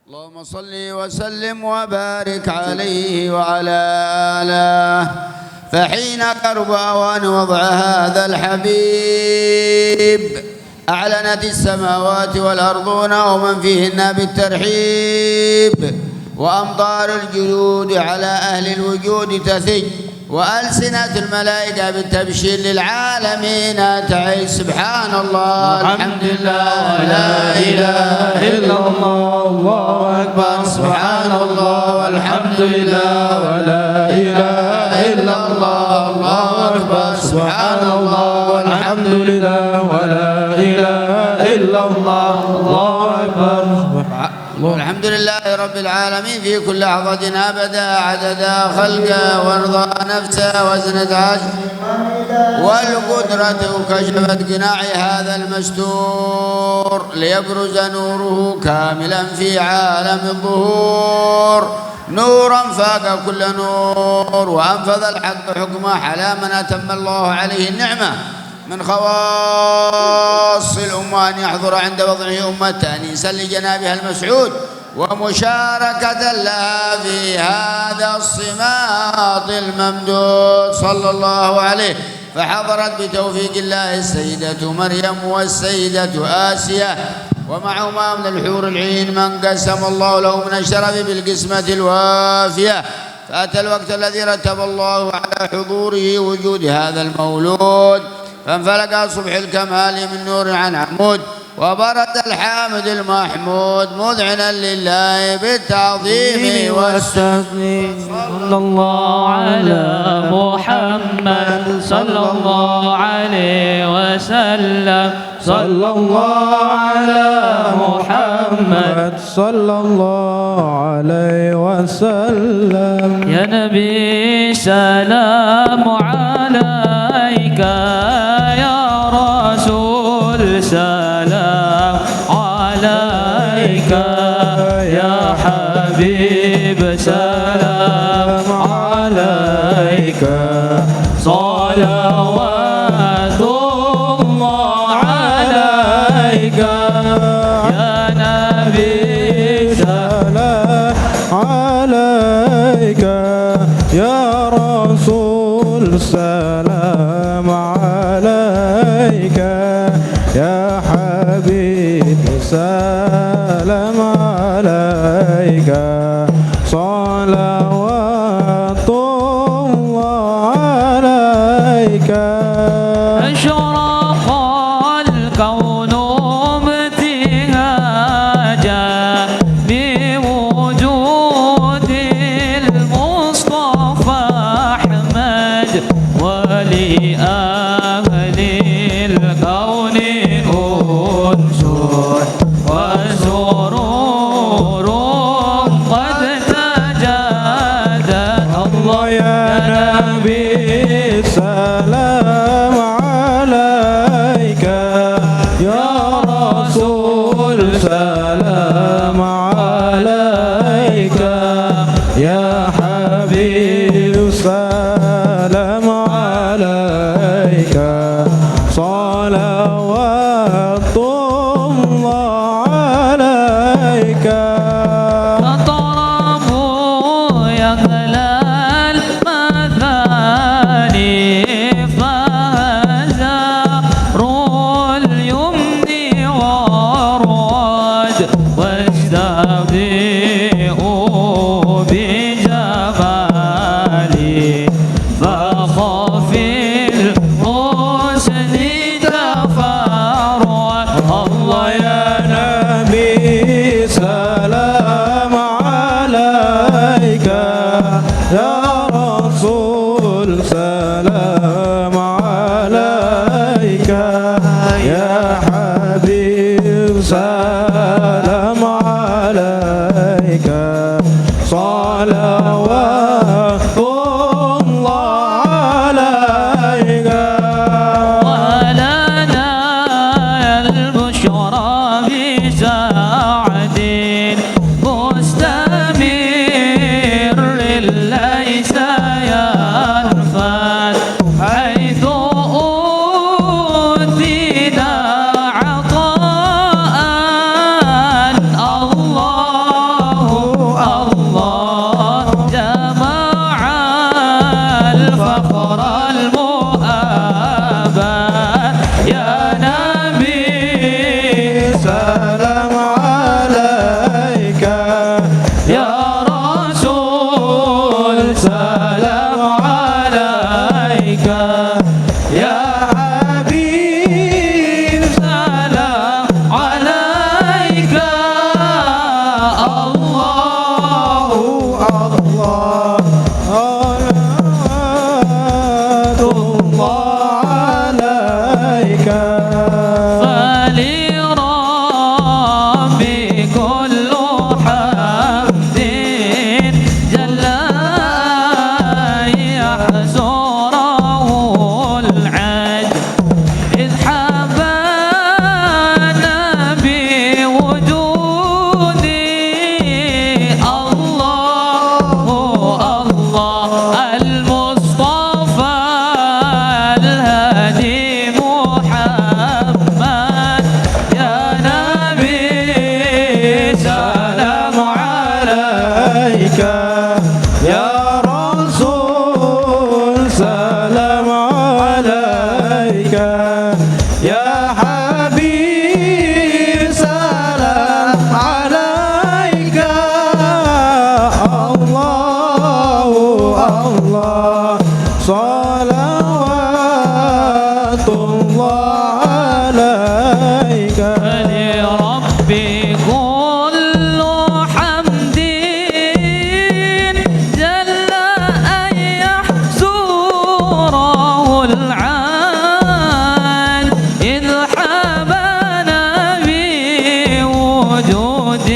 اللهم صل وسلم وبارك عليه وعلى آله. فحين قرب أوان وضع هذا الحبيب أعلنت السماوات والأرضون ومن فيهن بالترحيب، وأمطار الجلود على أهل الوجود تثج، وألسنة الملائكة بالتبشير للعالمين تعي. سبحان الله الحمد لله لا إله إلا الله الله أكبر. سبحان الله والحمد لله ولا إله إلا الله الله أكبر. سبحان الله والحمد لله ولا إله إلا الله الله أكبر. الحمد لله رب العالمين في كل لحظة أبدا عدد خلقه وارضى نفسه وزنة عرشه والقدرة كشفت قناع هذا المستور ليبرز نوره كاملا في عالم الظهور، نورا فاق كل نور وأنفذ الحق حكمه على من أتم الله عليه النعمة. من خواص الأمة أن يحضر عند وضعه أمة تأنيسا لجنابها المسعود ومشاركة لها في هذا الصماط الممدود صلى الله عليه. فحضرت بتوفيق الله السيدة مريم والسيدة آسيا ومعهما من الحور العين من قسم الله له من الشرف بالقسمة الوافية. فأتى الوقت الذي رتب الله على حضوره وجود هذا المولود، فانفلق صبح الكمال من نور عن عمود، وبرد الحامد المحمود مذعنا لله بالتعظيم والتسليم. صلى الله على محمد صلى الله عليه وسلم. صلى الله على محمد صلى الله عليه وسلم. يا نبي سلام عليك، يا رسول سلام عليك، يا حبيب سلام عليك. صلوات الله عليك يا نبي سلام عليك، يا رسول سلام عليك، يا حبيب سلام عليك. صلوات الله عليك. أشرق الكون ابتهاجا بوجود المصطفى أحمد، ولأهل الكون أنس وسرور قد تجدد. الله يا نبي سلام عليك، يا رسول سلام عليك، يا حبيب سلام عليك. صلوات الله عليك. فطرب يغلى المثاني، فهزار اليمن والرد، واستبدئ بجمالي فخفي الحسن تفرد. الله يا نبي سلام عليك، يا رسول سلام عليك، يا حبيب سلام عليك. صلوات الله عليك. ولنا البشرى بسعد مستمر ليس ينفد، حيث أوتينا عطاء الله عليك يا رسول سلام عليك يا حبيب سلام عليك الله الله صلوات الله عليك لربي كل حمد جل أن يحصره العال إذ حبانا بوجود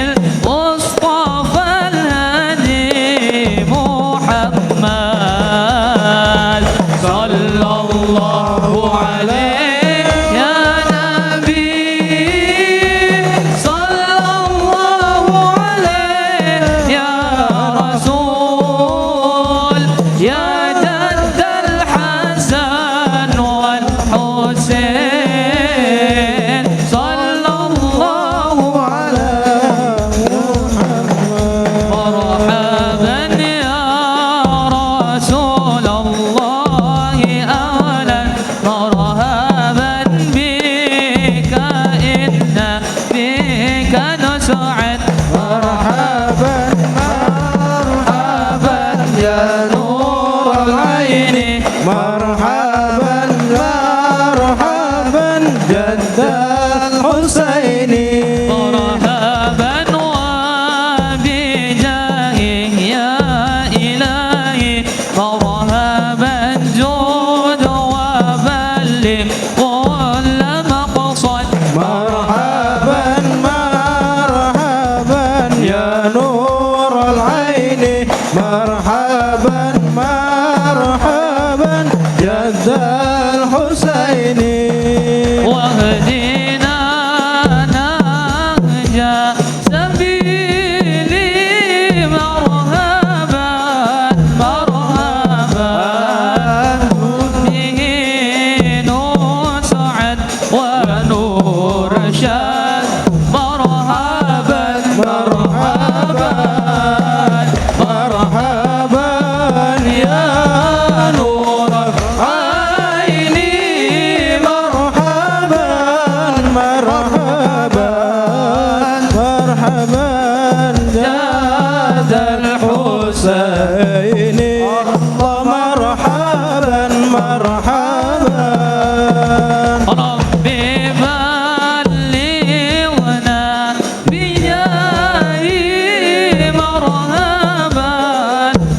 المصطفى الهادي محمد صلى الله عليه يا نبي صلى الله عليه يا رسول يا جد الحسن والحسين صلى الله على مرحبا يا رسول الله أهلا مرحبا بك إن بك نسعد مرحبا مرحبا يا نور العين مرحبا مرحبا جد الحسين مرحبا وبجاهه يا إلهي مرحبا جود وبلغ كل مقصد مرحبا مرحبا يا نور العين مرحبا مرحبا جد الحسين واهدنا نهج سبيلي مرحبا مرحبا به نسعد ونرشد مرحبا مرحبا مرحبا يا نور العين مرحبا مرحبا مرحبا جاد الحسين الله مرحبا مرحبا ربي بلغنا بجاهي مرحبا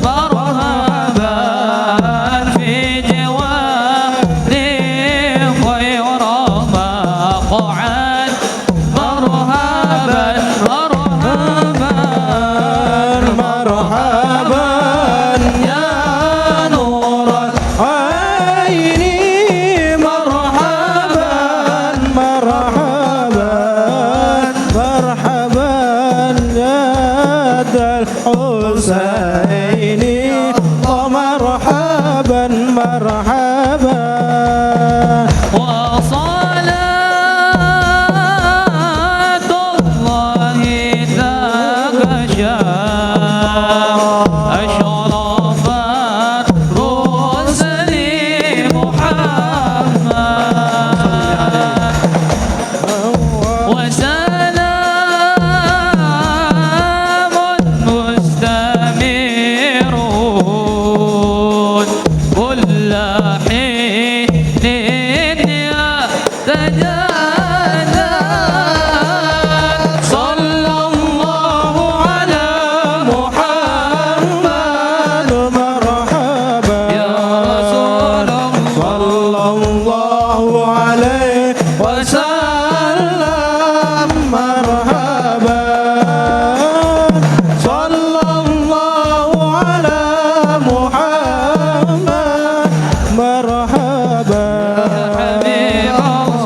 مرحبا في جواري خير مقعد مرحبا مرحبا مرحبا يا نور العين مرحبا مرحبا مرحبا يا ذا الحسين مرحبا مرحبا وصلاة الله تغشى أشرف الرسل محمد وسلام مستمرون كل حين يتجلى صلى الله على محمد مرحبا يا رسول الله صلى الله عليه وسلم مرحبا صلى الله على محمد مرحبا يا حبيب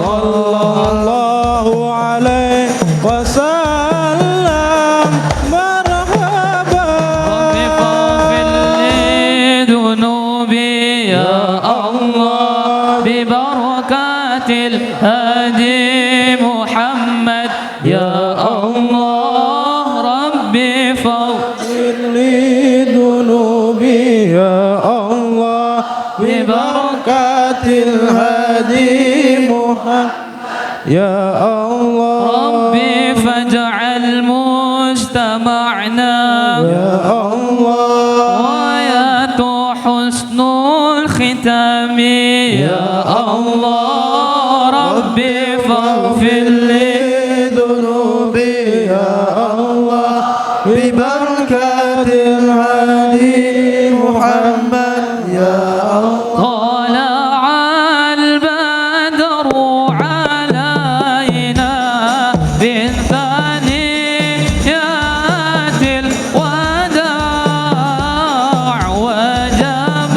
صلى الله عليه وسلم مرحبا رب اغفر لي ذنوبي يا الله ببركات الهادي محمد يا الله ربي يا الله ربي فاجعل مجتمعنا يا الله ويات حسن الختام يا الله ربي فاغفر لي ذنوبي يا الله ببركة الهادي محمد يا الله طلع البدر علينا بثنيات الوداع وجب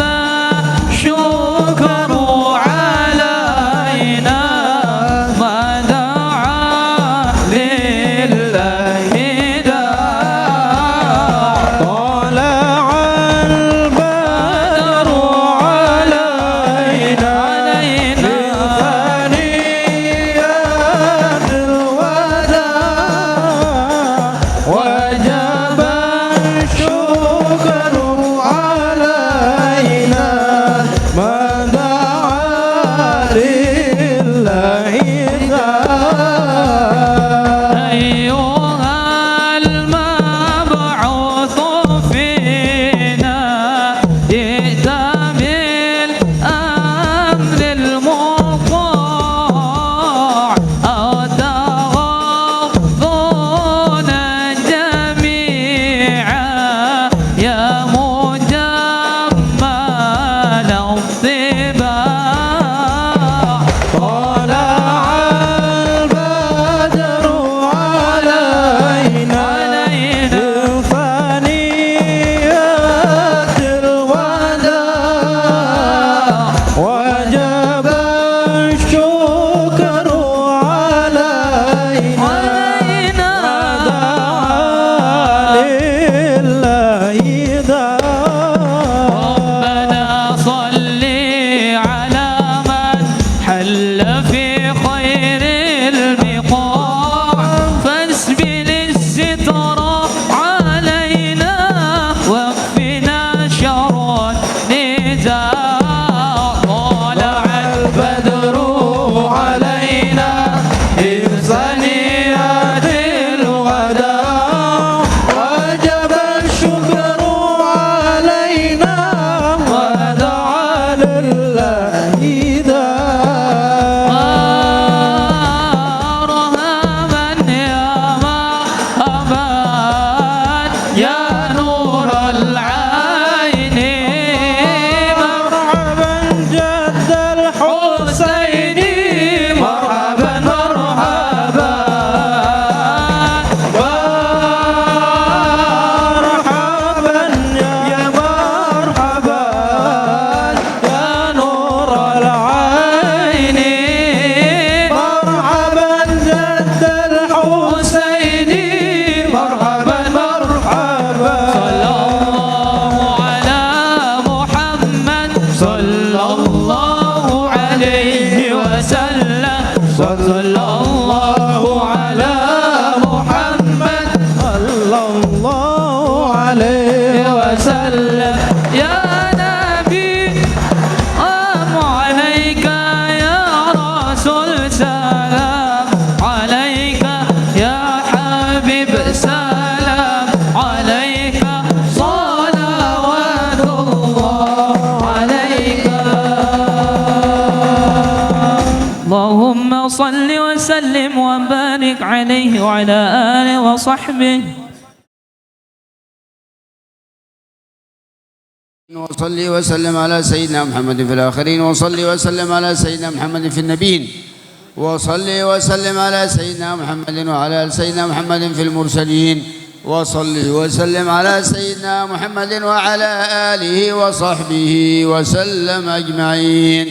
الشكر علينا ما دعا لله داع طلع البدر علينا بثنيات الوداع وجب الشكر علينا ما دعا لله داع أيها المبعوث فينا جئت بالأمر المطاع أتغضون جميعا يا مجمل الطباع طلع البدر علينا بثنيات الوداع وجب الشكر علينا ودعا لله داع ربنا صل على من حل في خير البقاع فاسبل الستر علينا واكفنا شر النزاع طلع البدر علينا بثنيات الوداع وجب الشكر علينا ودعا لله داع مرحبا يا مرحبا يا نور العين مرحبا جد الحسين مرحبا مرحبا مرحبا يا مرحبا يا نور العين مرحبا جد الحسين مرحبا مرحبا صلى الله عليه وسلم صلى الله على محمد صلى الله عليه وسلم يا نبي سلام عليك يا رسول سلام عليك يا حبيب سلام عليك صلوات الله عليك اللهم صل وسلم وبارك عليه وعلى آله وصحبه وصلي وسلم على سيدنا محمد في الآخرين وصلي وسلم على سيدنا محمد في النبيين وصلي وسلم على سيدنا محمد وعلى آل سيدنا محمد في المرسلين وصلي وسلم على سيدنا محمد وعلى آله وصحبه وسلم أجمعين.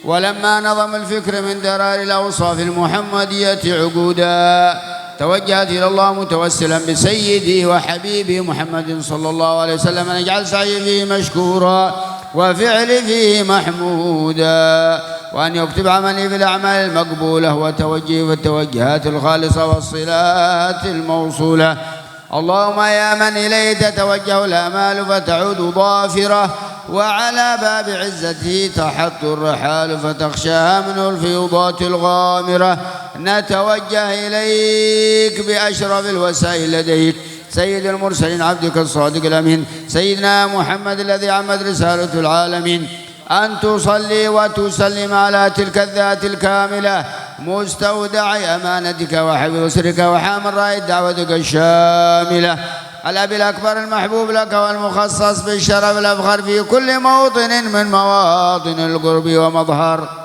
ولما نظم الفكر من درار الأوصاف المحمدية عقودا توجهت إلى الله متوسلا بسيدي وحبيبي محمد صلى الله عليه وسلم أن يجعل سعي فيه مشكورا وفعل فيه محمودا وأن يكتب عملي في الأعمال المقبولة وتوجهي في التوجهات الخالصة والصلات الموصولة. اللهم يا من إليه تتوجه الآمال فتعود ضافرة وعلى باب عزته تحط الرحال فتخشاها منه الفيوضات الغامرة. نتوجه إليك بأشرف الوسائل لديك سيد المرسلين عبدك الصادق الأمين سيدنا محمد الذي عمت رسالة العالمين، أن تصلي وتسلم على تلك الذات الكاملة مستودع أمانتك وحفظ سرك وحامل راية دعوتك الشاملة، الأب الأكبر المحبوب لك والمخصص بالشرف الأفخر في كل موطن من مواطن القرب ومظهر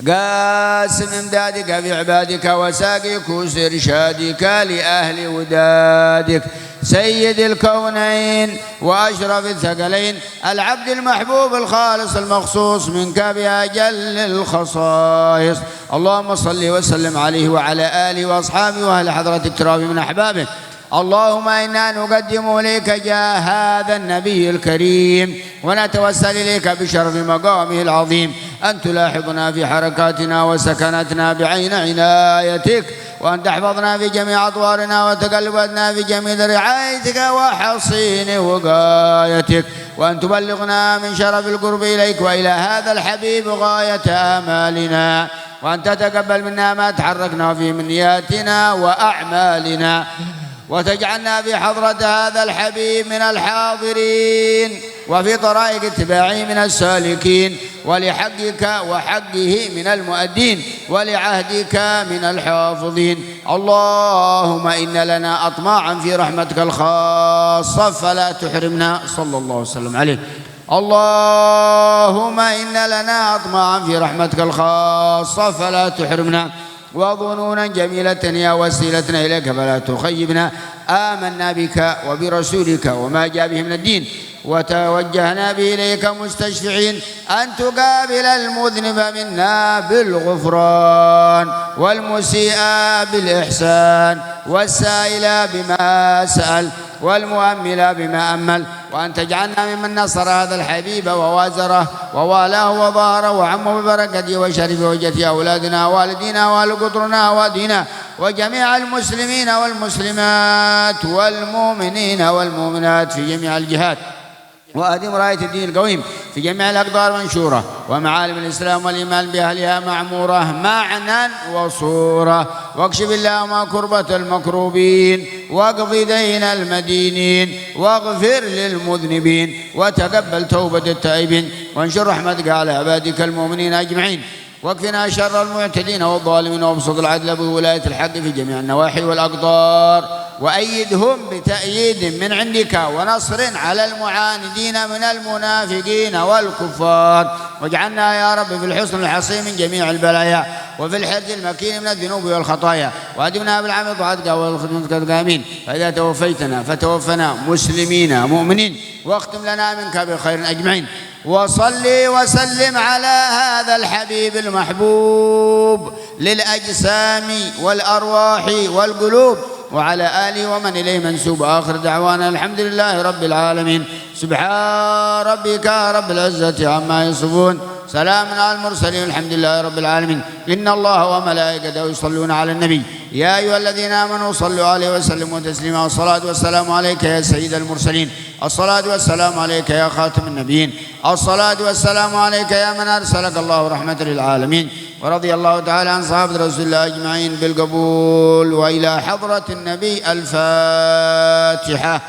قاسم امدادك في عبادك وساقي كوس إرشادك لأهل ودادك سيد الكونين وأشرف الثقلين العبد المحبوب الخالص المخصوص منك بأجل الخصائص. اللهم صل وسلم عليه وعلى آله وأصحابه وأهل حضرتك تراب من أحبابه. اللهم إنا نقدم إليك جاه هذا النبي الكريم ونتوسل إليك بشرف مقامه العظيم أن تلاحظنا في حركاتنا وسكناتنا بعين عنايتك، وأن تحفظنا في جميع أطوارنا وتقلباتنا في جميل رعايتك وحصين وقايتك، وأن تبلغنا من شرف القرب إليك وإلى هذا الحبيب غاية آمالنا، وأن تتقبل منا ما تحركنا فيه من نياتنا وأعمالنا، وتجعلنا في حضرة هذا الحبيب من الحاضرين وفي طرائق اتباعه من السالكين، ولحقك وحقه من المؤدين ولعهدك من الحافظين. اللهم إن لنا أطماعا في رحمتك الخاصة فلا تحرمنا صلى الله وسلم عليه. اللهم إن لنا أطماعا في رحمتك الخاصة فلا تحرمنا، وظنونا جميلة يا وسيلتنا إليك فلا تخيبنا. آمنا بك وبرسولك وما جاء به من الدين، وتوجهنا به إليك مستشفعين أن تقابل المذنب منا بالغفران والمسيء بالإحسان والسائل بما سأل والمؤمل بما أمل، وأن تجعلنا ممن نصر هذا الحبيب ووازره ووالاه وظهره وعمه ببركته وشرف وجهه أولادنا والدينا والقطرنا ودينا وجميع المسلمين والمسلمات والمؤمنين والمؤمنات في جميع الجهات، وأدم راية الدين القويم في جميع الأقدار منشورة، ومعالم الإسلام والإيمان بأهلها معمورة معنى وصورة، واكشف اللهم كربة المكروبين واقض دين المدينين واغفر للمذنبين وتقبل توبة التائبين، وانشر رحمتك على عبادك المؤمنين أجمعين، واكفنا شر المعتدين والظالمين، وابسط العدل بولاية الحق في جميع النواحي والأقدار، وأيدهم بتأييد من عندك ونصر على المعاندين من المنافقين والكفار، واجعلنا يا رب في الحصن الحصين من جميع البلايا وفي الحرز المكين من الذنوب والخطايا، وأدمنا بالعمل طاعتك والخدمتك القائمين، فإذا توفيتنا فتوفنا مسلمين مؤمنين، واختم لنا منك بخير أجمعين. وصلي وسلم على هذا الحبيب المحبوب للأجسام والأرواح والقلوب وعلى آله ومن إليه منسوب. آخر دعوانا الحمد لله رب العالمين. سبحان ربك رب العزة عما يصفون، سلام على المرسلين الحمد لله رب العالمين. إن الله وملائكته يصلون على النبي يا أيها الذين آمنوا صلوا عليه وسلموا تسليما. والصلاة والسلام عليك يا سيد المرسلين، الصلاة والسلام عليك يا خاتم النبيين، الصلاة والسلام عليك يا من أرسلك الله رحمة للعالمين. ورضي الله تعالى عن صحابة رسول الله أجمعين بالقبول. وإلى حضرة النبي الفاتحة.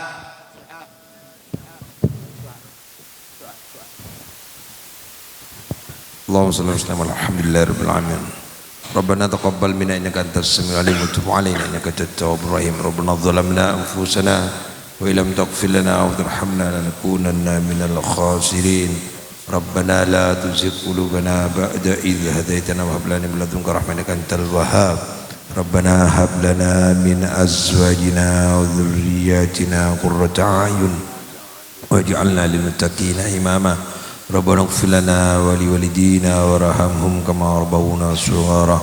اللهم صل وسلم على الحمد لله رب العالمين. ربنا تقبل منا إنك أنت السميع العليم وتب علينا إنك أنت التواب الرحيم. ربنا ظلمنا أنفسنا وإن لم تغفر لنا وترحمنا لنكونن من الخاسرين. ربنا لا تزغ قلوبنا بعد إذ هديتنا وهب لنا من لدنك رحمة إنك أنت الوهاب. ربنا هب لنا من أزواجنا وذرياتنا قرة أعين واجعلنا للمتقين إماما. ربنا اغفر لنا ولوالدينا وارحمهم كما ربونا صغارا.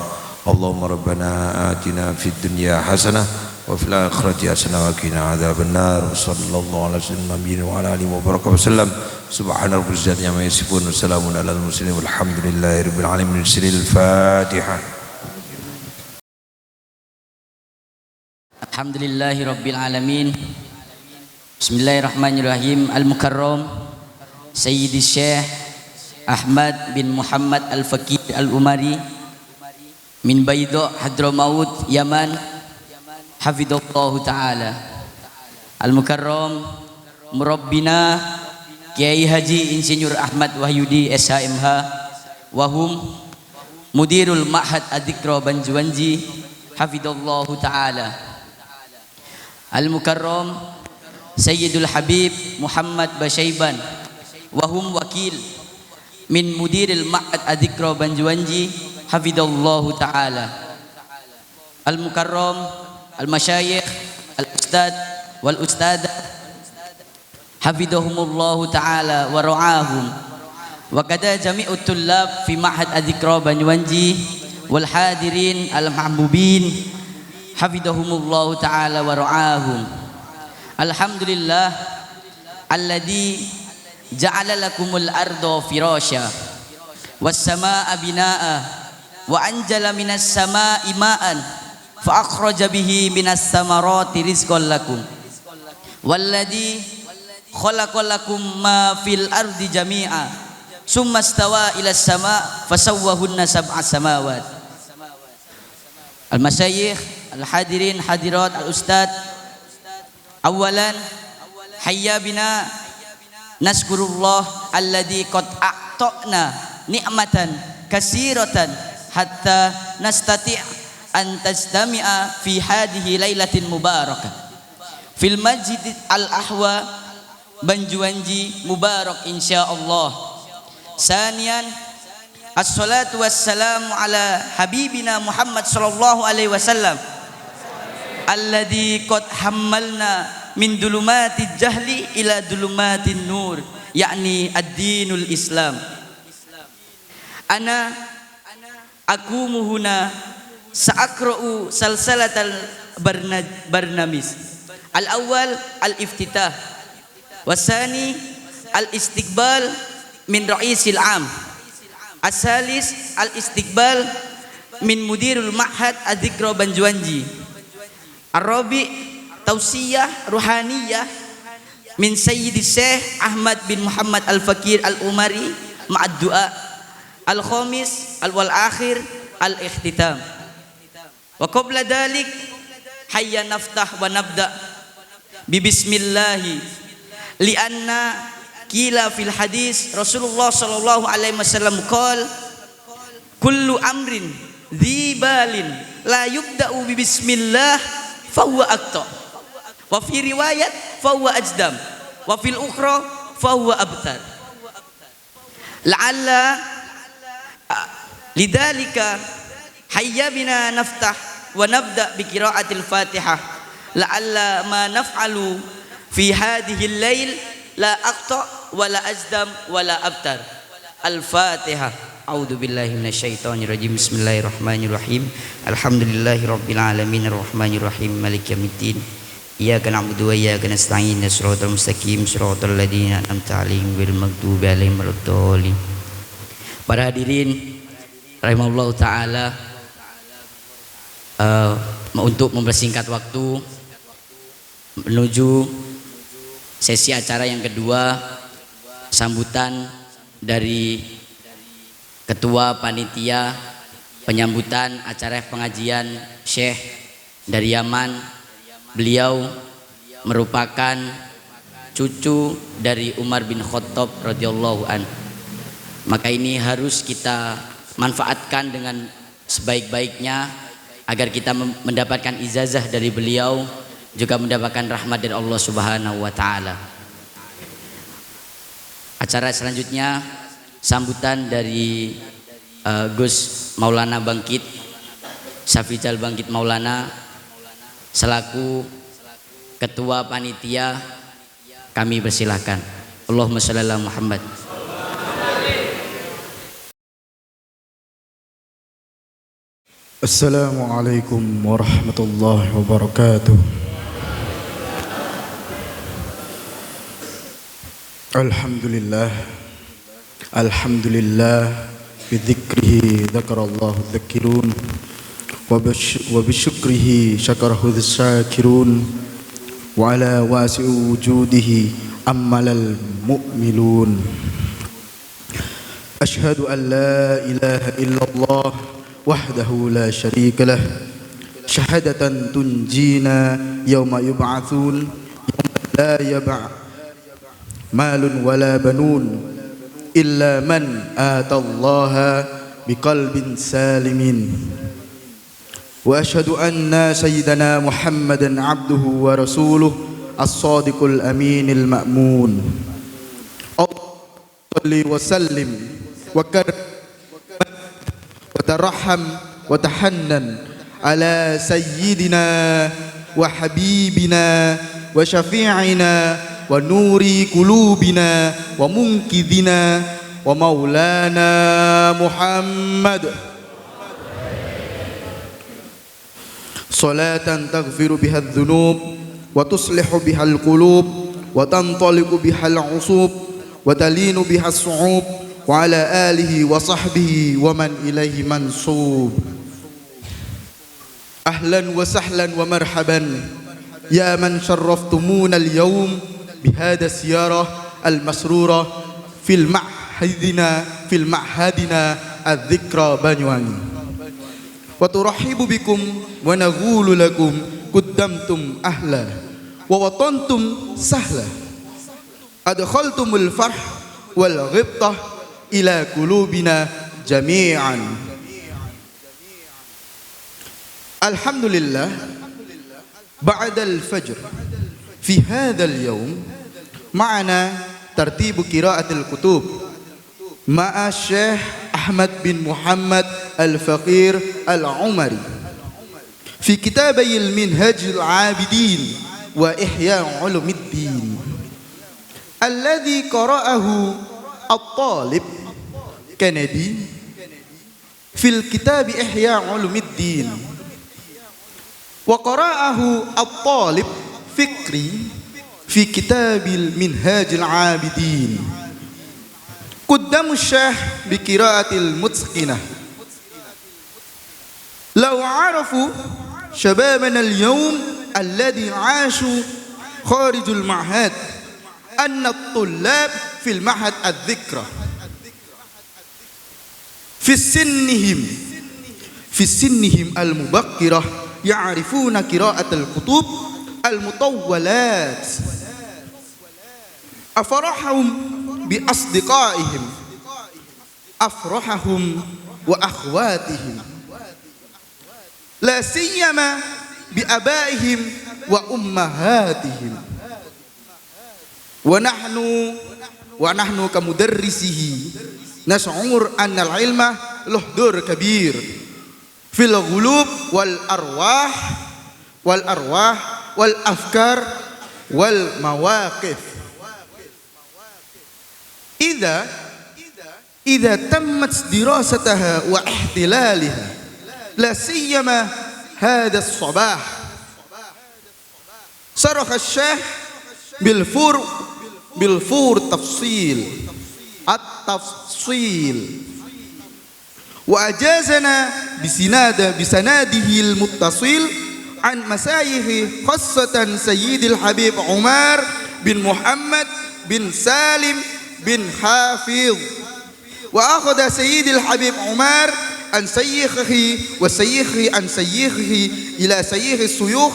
اللهم ربنا آتنا في الدنيا حسنة وفي الآخرة حسنة وقنا عذاب النار. صلى الله على سيدنا محمد وعلى آله وبارك وسلم. سبحان رب العزة عما يصفون وسلام على المرسلين والحمد لله رب العالمين. الفاتحة. Alhamdulillahi Rabbil Alamin. Bismillahirrahmanirrahim. Al-Mukarram Sayyidi Syekh Ahmad bin Muhammad Al-Fakir Al-Umari min Baydha Hadramaut Yaman hafidhallahu ta'ala. Al-Mukarram Murabbina Kiai Haji Insinyur Ahmad Wahyudi SHMH wahum Mudirul Ma'had Adzikra Banjuwanji hafidhallahu ta'ala. Al-Mukarram Sayyidul Habib Muhammad Basyaiban wahum wakil min Mudiril Ma'had Adzikra Banjuwanji hafidhallahu ta'ala. Al-Mukarram Al-Masyayikh Al-Ustad Wal-Ustadah hafidhahumullahu ta'ala wa ra'ahum wa kada jami'ut tullab fi Ma'had Adzikra Banjuwanji wal hadirin al-mahbubin hafidhahumullahu ta'ala wa ra'ahum. Alhamdulillah alladzi ja'ala lakumul arda firasya was samaa'a binaa'a wa anjala minas samaa'i ma'an fa akhraja bihi minas samarati rizqan lakum walladzi khalaqa lakum ma fil ardi jami'a summa stawa ila sama' fasawwahunna sab'a samawat. Al-masyayikh al-hadirin hadirat al-ustad, awalan hayya bina naskurullah alladzi qad a'ta'na ni'matan kasiratan hatta nastati' an tajtami'a fi hadhihi lailatin mubarakah fil masjid al-ahwa Banjuwanji mubarak insyaallah. Saniyan as-salatu wassalamu ala habibina Muhammad sallallahu alaihi wasallam alladzi qad hammalna min dulumatid jahli ila dulumatin nur yakni ad-dinul Islam. Ana aqumu huna sa'aqra'u salsalatal barnamis. Al-awwal al-iftitah wasani al-istiqbal min ra'isil am. As-salis al-istiqbal min mudirul ma'had adzikra Banjuwanji. Ar-rabi tausiyah ruhaniyah min sayyidi Syekh Ahmad bin Muhammad Al-Fakir Al-Umari ma'ad du'a. Al-khamis al-wal akhir al-ikhtitam. Wa qabla dalik hayya naftah wa nabda bi bismillahi lianna kila fil hadis Rasulullah sallallahu alaihi wasallam qala kullu amrin dzibalin la yubda'u bi bismillah fa huwa aqta wa fi riwayat fa huwa ajdam wa fil ukhra fa huwa abtar la'alla lidzalika hayya bina naftah wa nabda bi qiraatil Fatihah la'alla ma naf'alu fi hadhihi al-lail la aqta wa la azdam wa la abtar. Al-Fatihah. A'udzu billahi minasyaitonir rajim. Bismillahirrahmanirrahim. Alhamdulillahirabbil alamin arrahmanir rahim maliki yaumiddin. Iyyaka na'budu wa iyyaka nasta'in. Shiratal mustaqim shiratal ladzina an'amta 'alaihim ghairil maghdubi 'alaihim waladdallin. Para hadirin rahimahullah ta'ala, untuk mempersingkat waktu menuju sesi acara yang kedua, sambutan dari ketua panitia penyambutan acara pengajian Syekh dari Yaman. Beliau merupakan cucu dari Umar bin Khattab radhiyallahu an. Maka ini harus kita manfaatkan dengan sebaik-baiknya agar kita mendapatkan ijazah dari beliau, juga mendapatkan rahmat dari Allah Subhanahu wa taala. Acara selanjutnya sambutan dari Gus Maulana Bangkit, Syafijal Bangkit Maulana selaku ketua panitia, kami persilahkan. Allahumma shalli ala Muhammad. Assalamualaikum warahmatullahi wabarakatuh. Alhamdulillah, alhamdulillah bidzikrihi dzakarallahu dzakirun wa bisyukrihi syakarahu dzakirun wa ala wasi'u wujudihi تأمل المؤمنون أشهد أن لا إله إلا الله وحده لا شريك له شهادة تنجينا يوم يبعثون يوم لا يبع مال ولا بنون إلا من آتى الله بقلب سالم وأشهد أن سيدنا محمدا عبده ورسوله الصادق الأمين المأمون صل وسلم وكرم وترحم وتحنن على سيدنا وحبيبنا وشفيعنا ونور قلوبنا ومنقذنا ومولانا محمد صلاة تغفر بها الذنوب وتصلح بها القلوب وتنطلق بها العصوب وتلين بها الصعوب وعلى آله وصحبه ومن إليه منصوب أهلا وسهلا ومرحبا يا من شرفتمونا اليوم بهذا الزيارة المسرورة في المعهدنا الذكرى بانيوانgi وترحب بكم ونقول لكم قدمتم أهلا ووطنتم سهلا أدخلتم الفرح والغبطة إلى قلوبنا جميعا الحمد لله بعد الفجر في هذا اليوم معنا ترتيب قراءة الكتب مع الشيخ أحمد بن محمد الفقير العمري في كتابي المنهج العابدين وإحياء علوم الدين الذي قرأه الطالب كندي في الكتاب إحياء علوم الدين وقرأه الطالب فكري في كتاب المنهاج العابدين قدام الشيخ بقراءة المتقنة لو عرفوا شبابنا اليوم الذي عاشوا خارج المعهد أن الطلاب في المعهد الذكرى في سنهم المبكرة يعرفون قراءة الكتب المطولات أفرحهم بأصدقائهم أفرحهم وأخواتهم لا سيما بآبائهم وأمهاتهم ونحن كمدرسه نشعر أن العلم له دور كبير في القلوب والأرواح والأفكار والمواقف إذا تمت دراستها واحتلالها لا سيما هذا الصباح صرخ الشيخ بالفور التفصيل وأجازنا بسناده المتصل عن مشايخ خاصة سيد الحبيب عمر بن محمد بن سالم بن حافظ وأخذ سيد الحبيب عمر عن شيخه وشيخه عن شيخه إلى شيخ الشيوخ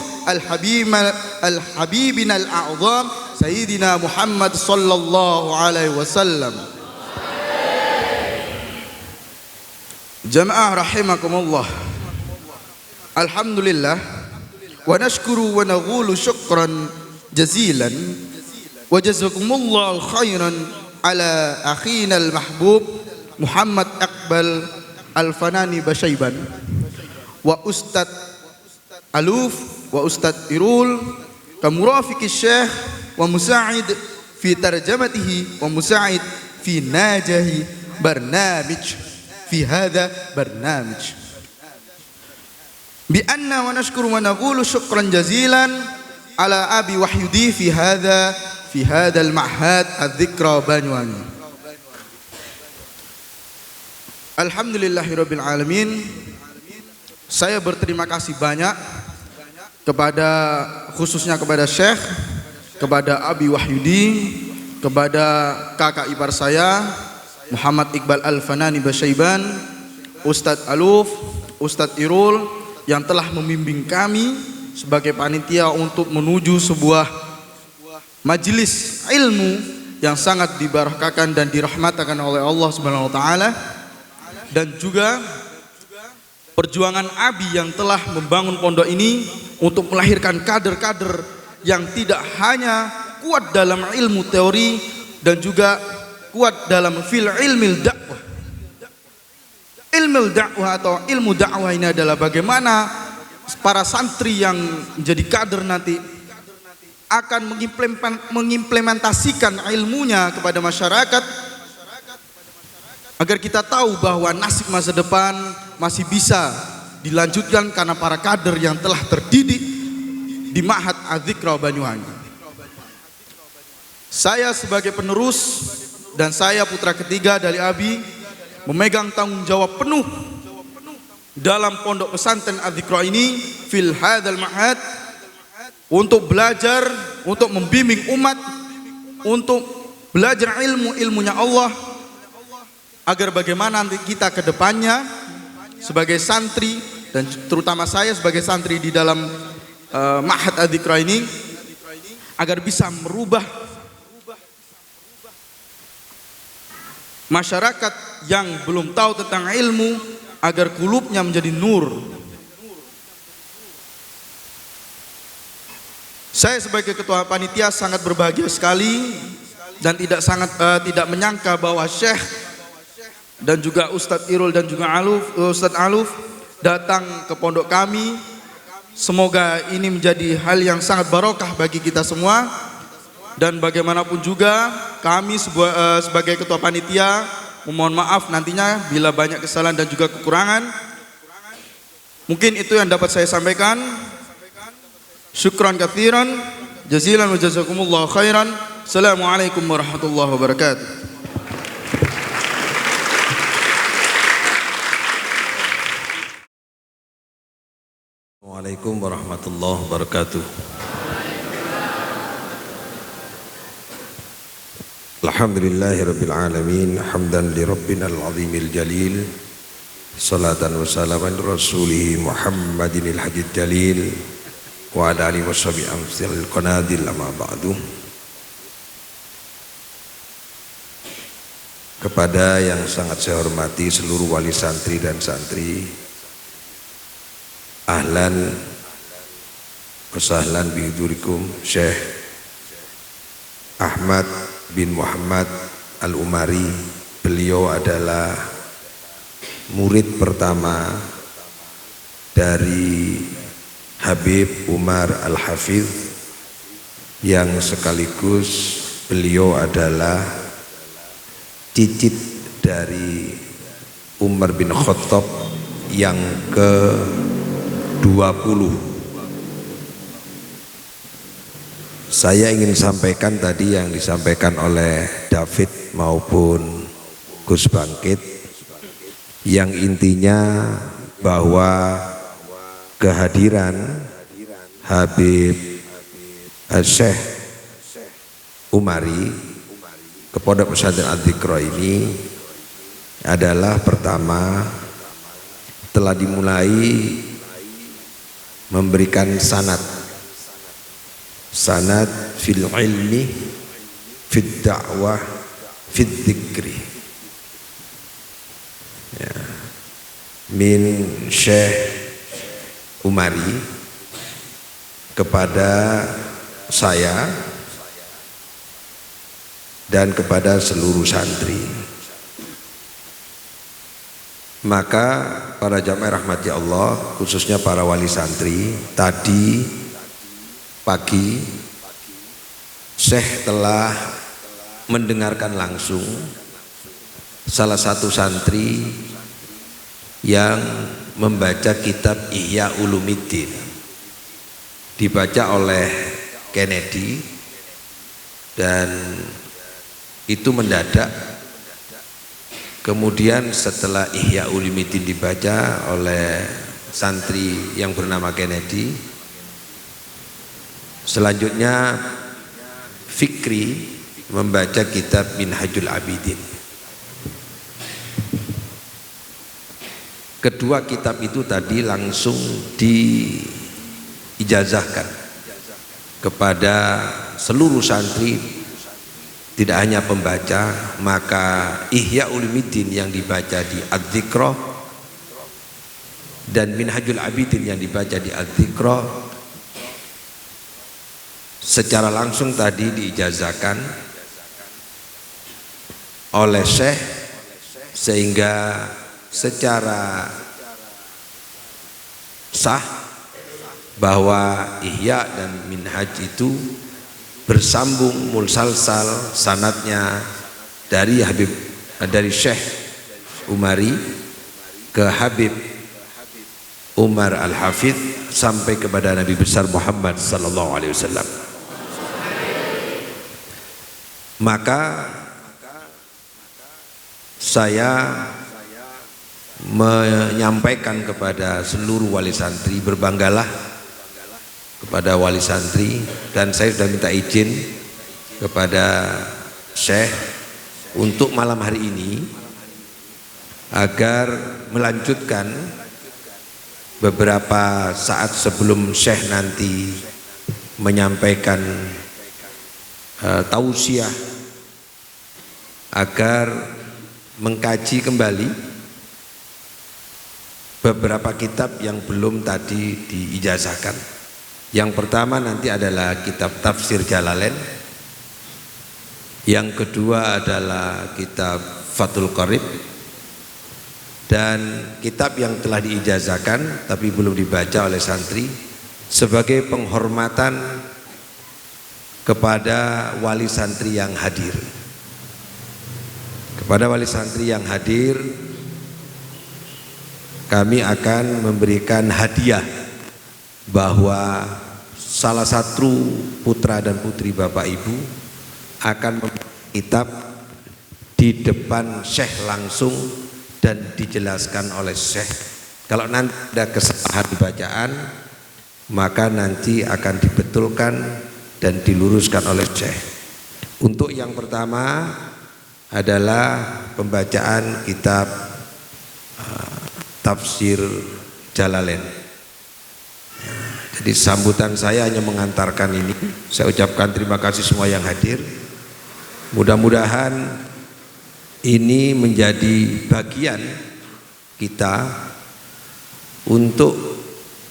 الحبيبنا الأعظم سيدنا محمد صلى الله عليه وسلم جماعة رحمكم الله الحمد لله ونشكر ونقول شكرا جزيلا وجزاكم الله خيرا على أخينا المحبوب محمد أقبل الفناني بشيبان وأستاذ ألوف وأستاذ إيرول كمرافق الشيخ ومساعد في ترجمته ومساعد في ناجح برنامج في هذا برنامج بأن ونشكر ونقول شكرا جزيلا على أبي وحيدي في هذا المعهد الذكرى بانيوانgi. Alhamdulillahirabbil alamin. Saya berterima kasih banyak khususnya kepada Syekh kepada Abi Wahyudi, kepada kakak ipar saya Muhammad Iqbal Al-Fanani Basyaiban, Ustadz Aluf, Ustadz Irul yang telah membimbing kami sebagai panitia untuk menuju sebuah majelis ilmu yang sangat dibarakahkan dan dirahmatakan oleh Allah Subhanahu wa taala, dan juga perjuangan Abi yang telah membangun pondok ini untuk melahirkan kader-kader yang tidak hanya kuat dalam ilmu teori dan juga kuat dalam ilmu dakwah. Ilmu dakwah atau ilmu dakwah ini adalah bagaimana para santri yang menjadi kader nanti akan mengimplementasikan ilmunya kepada masyarakat, agar kita tahu bahwa nasib masa depan masih bisa dilanjutkan karena para kader yang telah terdidik di Ma'had Az-Zikra Banyuwangi. Saya sebagai penerus dan saya putra ketiga dari Abi memegang tanggung jawab penuh dalam pondok pesantren Az-Zikra ini fil hadzal ma'had, untuk belajar, untuk membimbing umat, untuk belajar ilmunya Allah, agar bagaimana nanti kita ke depannya sebagai santri, dan terutama saya sebagai santri di dalam Ma'had Az-Zikra ini, agar bisa merubah masyarakat yang belum tahu tentang ilmu, agar kulubnya menjadi nur. Saya sebagai ketua panitia sangat berbahagia sekali dan tidak menyangka bahwa Syekh dan juga Ustadz Irul dan juga Ustadz Aluf datang ke pondok kami. Semoga ini menjadi hal yang sangat barokah bagi kita semua, dan bagaimanapun juga kami sebagai ketua panitia memohon maaf nantinya bila banyak kesalahan dan juga kekurangan. Mungkin itu yang dapat saya sampaikan. Syukran katsiran, jazilan wa jazakumullahu khairan. Assalamualaikum warahmatullahi wabarakatuh. Assalamualaikum warahmatullahi wabarakatuh. Alhamdulillahirabbil alamin, hamdan li rabbinal azimil jalil, salatan wa salaman rasulih Muhammadinil hadid jalil wa ala alihi washabihi amsalil qanadil, amma ba'du. Kepada yang sangat saya hormati seluruh wali santri dan santri, ahlan wa sahlan bihudurikum Syekh Ahmad bin Muhammad Al-Umari. Beliau adalah murid pertama dari Habib Umar Al-Hafidh, yang sekaligus beliau adalah cicit dari Umar bin Khattab yang ke-20. Saya ingin sampaikan tadi yang disampaikan oleh David maupun Gus Bangkit, yang intinya bahwa kehadiran Habib Syekh Umari ke Pondok Pesantren Az-Zikra ini adalah pertama telah dimulai memberikan sanad fil ilmi, fid da'wah, fid dzikri, ya, min Syekh Umari kepada saya dan kepada seluruh santri. Maka para jamaah rahmati Allah, khususnya para wali santri, tadi pagi Syekh telah mendengarkan langsung salah satu santri yang membaca kitab Ihya Ulumiddin, dibaca oleh Kennedy, dan itu mendadak. Kemudian setelah Ihya Ulumiddin dibaca oleh santri yang bernama Kennedy, selanjutnya Fikri membaca kitab Minhajul Abidin. Kedua kitab itu tadi langsung diijazahkan kepada seluruh santri, tidak hanya pembaca. Maka Ihya Ulumuddin yang dibaca di Adz-Dzikra dan Minhajul Abidin yang dibaca di Adz-Dzikra secara langsung tadi diijazahkan oleh Syekh, sehingga secara sah bahwa Ihya dan Minhaj itu bersambung mulsalsal sanadnya dari Syekh Umari ke Habib Umar Al-Hafidh sampai kepada Nabi besar Muhammad sallallahu alaihi wasallam. Maka saya menyampaikan kepada seluruh wali santri, berbanggalah kepada wali santri, dan saya sudah minta izin kepada Syekh untuk malam hari ini agar melanjutkan beberapa saat sebelum Syekh nanti menyampaikan tausiah, agar mengkaji kembali beberapa kitab yang belum tadi diijazahkan. Yang pertama nanti adalah kitab Tafsir Jalalain, yang kedua adalah kitab Fathul Qarib, dan kitab yang telah diijazahkan tapi belum dibaca oleh santri sebagai penghormatan kepada wali santri yang hadir. Kepada wali santri yang hadir, kami akan memberikan hadiah bahwa salah satu putra dan putri Bapak Ibu akan membaca kitab di depan Syekh langsung dan dijelaskan oleh Syekh. Kalau nanti ada kesalahan di bacaan, maka nanti akan dibetulkan dan diluruskan oleh Syekh. Untuk yang pertama adalah pembacaan kitab Tafsir Jalalain. Jadi sambutan saya hanya mengantarkan ini. Saya ucapkan terima kasih semua yang hadir. Mudah-mudahan ini menjadi bagian kita untuk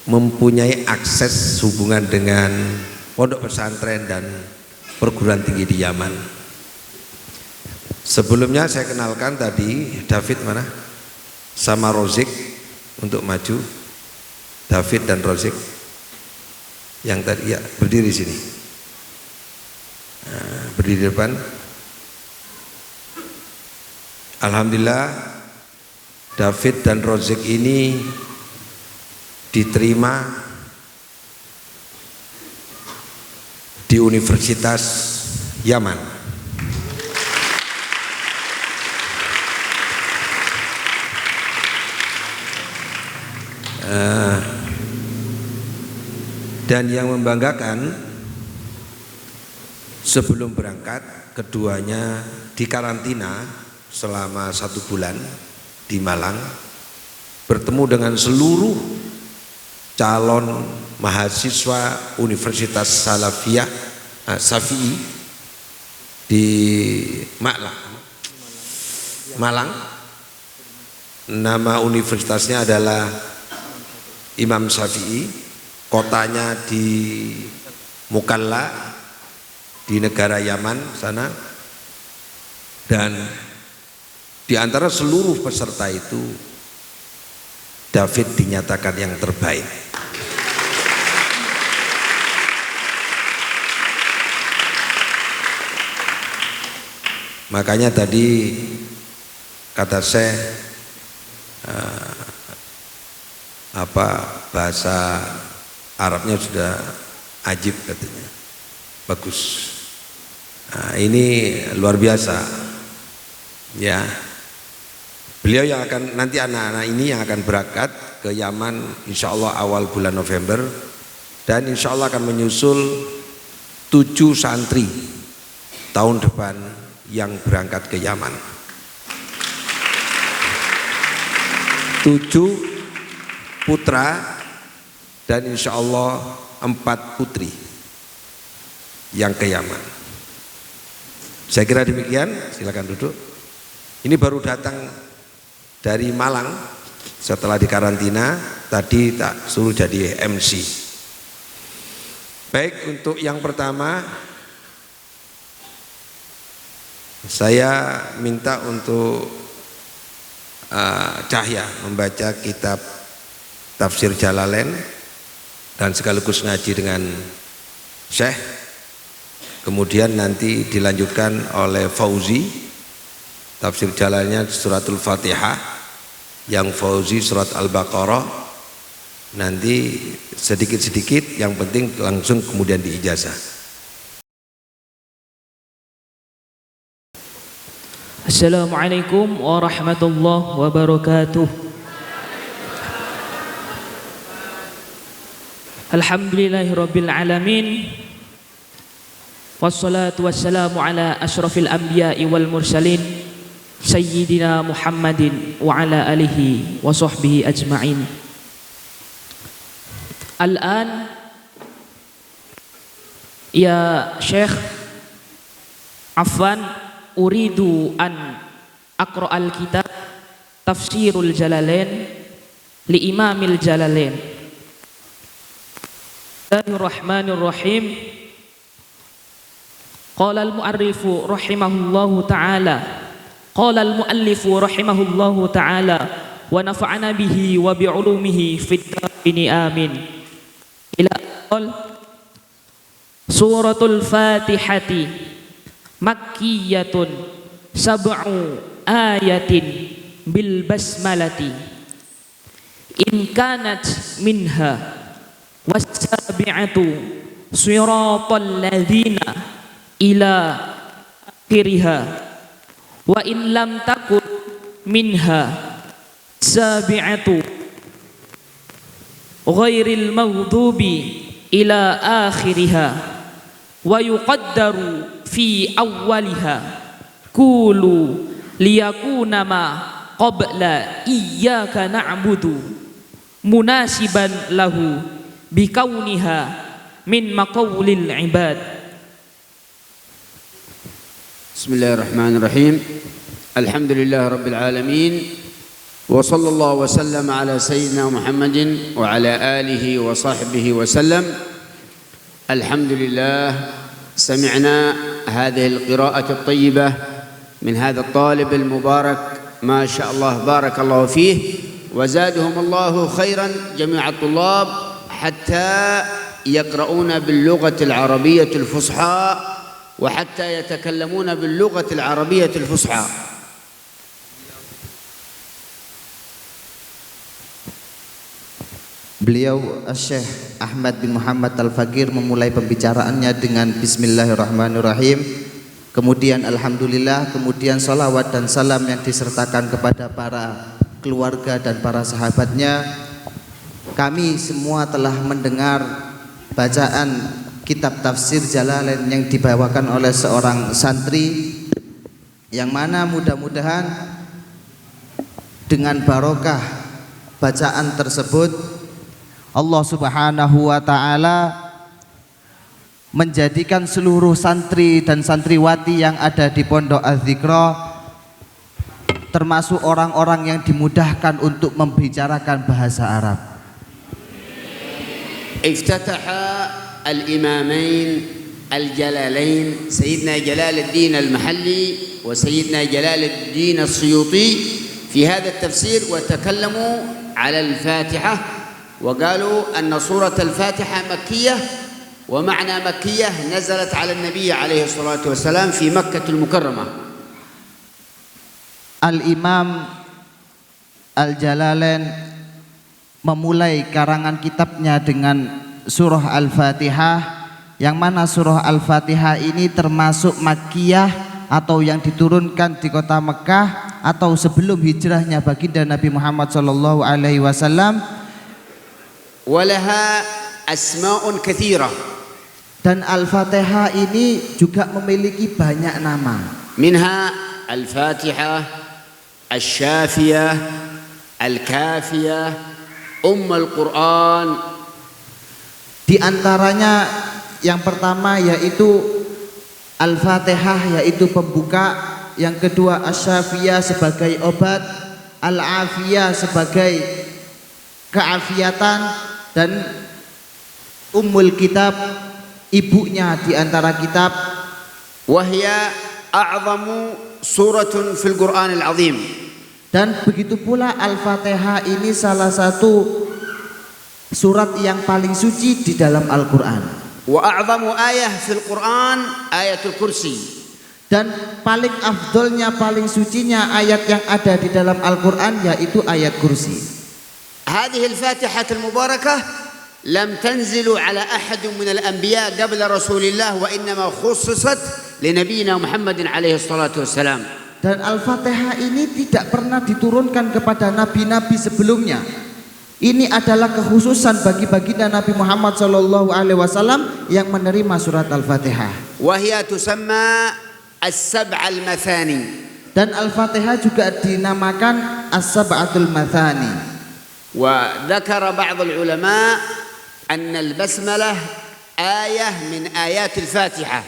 mempunyai akses hubungan dengan pondok pesantren dan perguruan tinggi di Yaman. Sebelumnya saya kenalkan tadi David mana? Sama Rozik untuk maju. David dan Rozik yang tadi ya berdiri sini. Nah, berdiri di depan. Alhamdulillah David dan Rozik ini diterima di Universitas Yaman. Dan yang membanggakan, sebelum berangkat keduanya dikarantina selama 1 bulan di Malang, bertemu dengan seluruh calon mahasiswa Universitas Salafiyah Syafi'i di Malang. Nama universitasnya adalah Imam Syafi'i, kotanya di Mukalla di negara Yaman sana, dan di antara seluruh peserta itu David dinyatakan yang terbaik. Makanya tadi kata saya bahasa Arabnya sudah ajib katanya, bagus. Nah, ini luar biasa ya. Beliau yang akan nanti anak-anak ini yang akan berangkat ke Yaman insya Allah awal bulan November, dan insya Allah akan menyusul 7 santri tahun depan yang berangkat ke Yaman. 7 putra dan insya Allah 4 putri yang ke Yaman. Saya kira demikian, silakan duduk. Ini baru datang dari Malang setelah dikarantina, tadi tak suruh jadi MC. Baik, untuk yang pertama saya minta untuk Cahya membaca kitab Tafsir Jalalain dan sekaligus ngaji dengan Syekh. Kemudian nanti dilanjutkan oleh Fauzi, Tafsir Jalalainnya suratul Fatihah, yang Fauzi surat Al-Baqarah. Nanti sedikit-sedikit, yang penting langsung kemudian diijazah. Assalamualaikum warahmatullahi wabarakatuh. Alhamdulillahirabbil alamin. Wassalatu wassalamu ala asyrafil anbiya'i wal mursalin sayyidina Muhammadin wa ala alihi wa sahbihi ajma'in. Al-an ya Syekh Afwan, uridu an aqra'al kitab Tafsirul Jalalain li Imamil Jalalain. Bismillahirrahmanirrahim. Qala al-mu'arrifu rahimahullahu ta'ala, qala al-muallifu rahimahullahu ta'ala, wa nafa'ana bihi wa bi'ulumihi fid dharain amin. Ila qol Suratul Fatihati Makkiyatun sab'u ayatin bil basmalati in kanat minha was-sabi'atu siratal ladzina ila akhiriha wa in lam takun minha sabi'atu ghairil maghdubi ila akhiriha wa yuqaddaru fi awwaliha qulu liyakuna ma qabla iyyaka na'budu munasiban lahu bikauniha min maqawlil ibad. Bismillahirrahmanirrahim. Alhamdulillah rabbil alamin. Wa sallallahu wa sallam ala sayyidina Muhammadin wa ala alihi wa sahbihi wa sallam. Alhamdulillah سمعنا هذه القراءة الطيبة من هذا الطالب المبارك، ما شاء الله بارك الله فيه وزادهم الله خيرا جميع الطلاب حتى يقرؤون باللغة العربية الفصحى وحتى يتكلمون باللغة العربية الفصحى. Beliau Syekh Ahmad bin Muhammad Al-Faqir memulai pembicaraannya dengan Bismillahirrahmanirrahim, kemudian Alhamdulillah, kemudian salawat dan salam yang disertakan kepada para keluarga dan para sahabatnya. Kami semua telah mendengar bacaan kitab Tafsir Jalalain yang dibawakan oleh seorang santri, yang mana mudah-mudahan dengan barokah bacaan tersebut Allah Subhanahu wa ta'ala menjadikan seluruh santri dan santriwati yang ada di Pondok Az-Zikra termasuk orang-orang yang dimudahkan untuk membicarakan bahasa Arab. Iftataha al-imamain al-jalalain Sayyidina Jalaluddin al-Mahalli wa Sayyidina Jalaluddin al-Suyuti fi hadha at-tafsir wa takallamu ala al-Fatihah وقالوا أن سورة الفاتحة مكية، ومعنى مكية نزلت على النبي عليه الصلاة والسلام في مكة المكرمة. Al-Imam Al-Jalalain memulai karangan kitabnya dengan surah Al-Fatihah, yang mana surah Al-Fatihah ini termasuk Makkiyah atau yang diturunkan di kota Mekah atau sebelum hijrahnya baginda Nabi Muhammad SAW. ولها أسماء كثيرة Dan Al-Fatihah ini juga memiliki banyak nama. منها الفاتحة، الشافية، الكافية، القرآن. Di antaranya yang pertama yaitu Al-Fatihah yaitu pembuka, yang kedua Asy-Syafiyah sebagai obat, Al-Afiyah sebagai keafiatan, dan Ummul Kitab ibunya di antara kitab. وهي أعظم سورة في القرآن العظيم. Dan begitu pula Al-Fatihah ini salah satu surat yang paling suci di dalam Al-Quran. وأعظم آية في القرآن آية الكرسي. Dan paling afdolnya, paling sucinya ayat yang ada di dalam Al-Quran yaitu ayat kursi. هذه الفاتحة المباركة لم تنزل على أحد من الأنبياء قبل رسول الله، وإنما خصصت لنبينا محمد عليه الصلاة والسلام. Dan Al-Fatihah ini tidak pernah diturunkan kepada nabi-nabi sebelumnya. Ini adalah kekhususan bagi baginda Nabi Muhammad SAW yang menerima surat Al-Fatihah. وهي تسمى السبع المثاني. Dan Al-Fatihah juga dinamakan As-Sab'atul Mathani. وذكر بعض العلماء أن البسملة آية من آيات الفاتحة.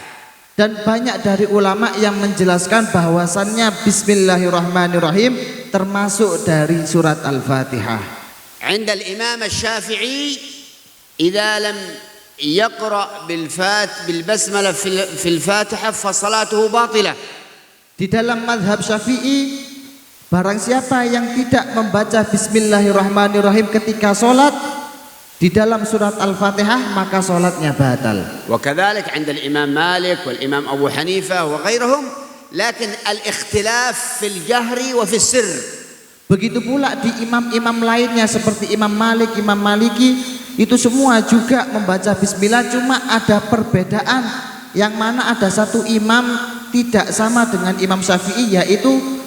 Dan banyak dari ulama yang menjelaskan bahwasannya Bismillahirrahmanirrahim termasuk dari surat Al-Fatihah. عند الإمام الشافعي إذا لم يقرأ بالبسملة في الفاتحة فصلاته باطلة. Di dalam mazhab Syafi'i, barang siapa yang tidak membaca Bismillahirrahmanirrahim ketika sholat di dalam surat Al-Fatihah, maka sholatnya batal. وكذلك عند الإمام مالك والإمام أبو حنيفة وغيرهم، لكن الاختلاف في الجهر وفي السر. Begitu pula di imam-imam lainnya seperti Imam Malik, Imam Maliki, itu semua juga membaca Bismillah, cuma ada perbedaan yang mana ada satu imam tidak sama dengan Imam Syafi'i, yaitu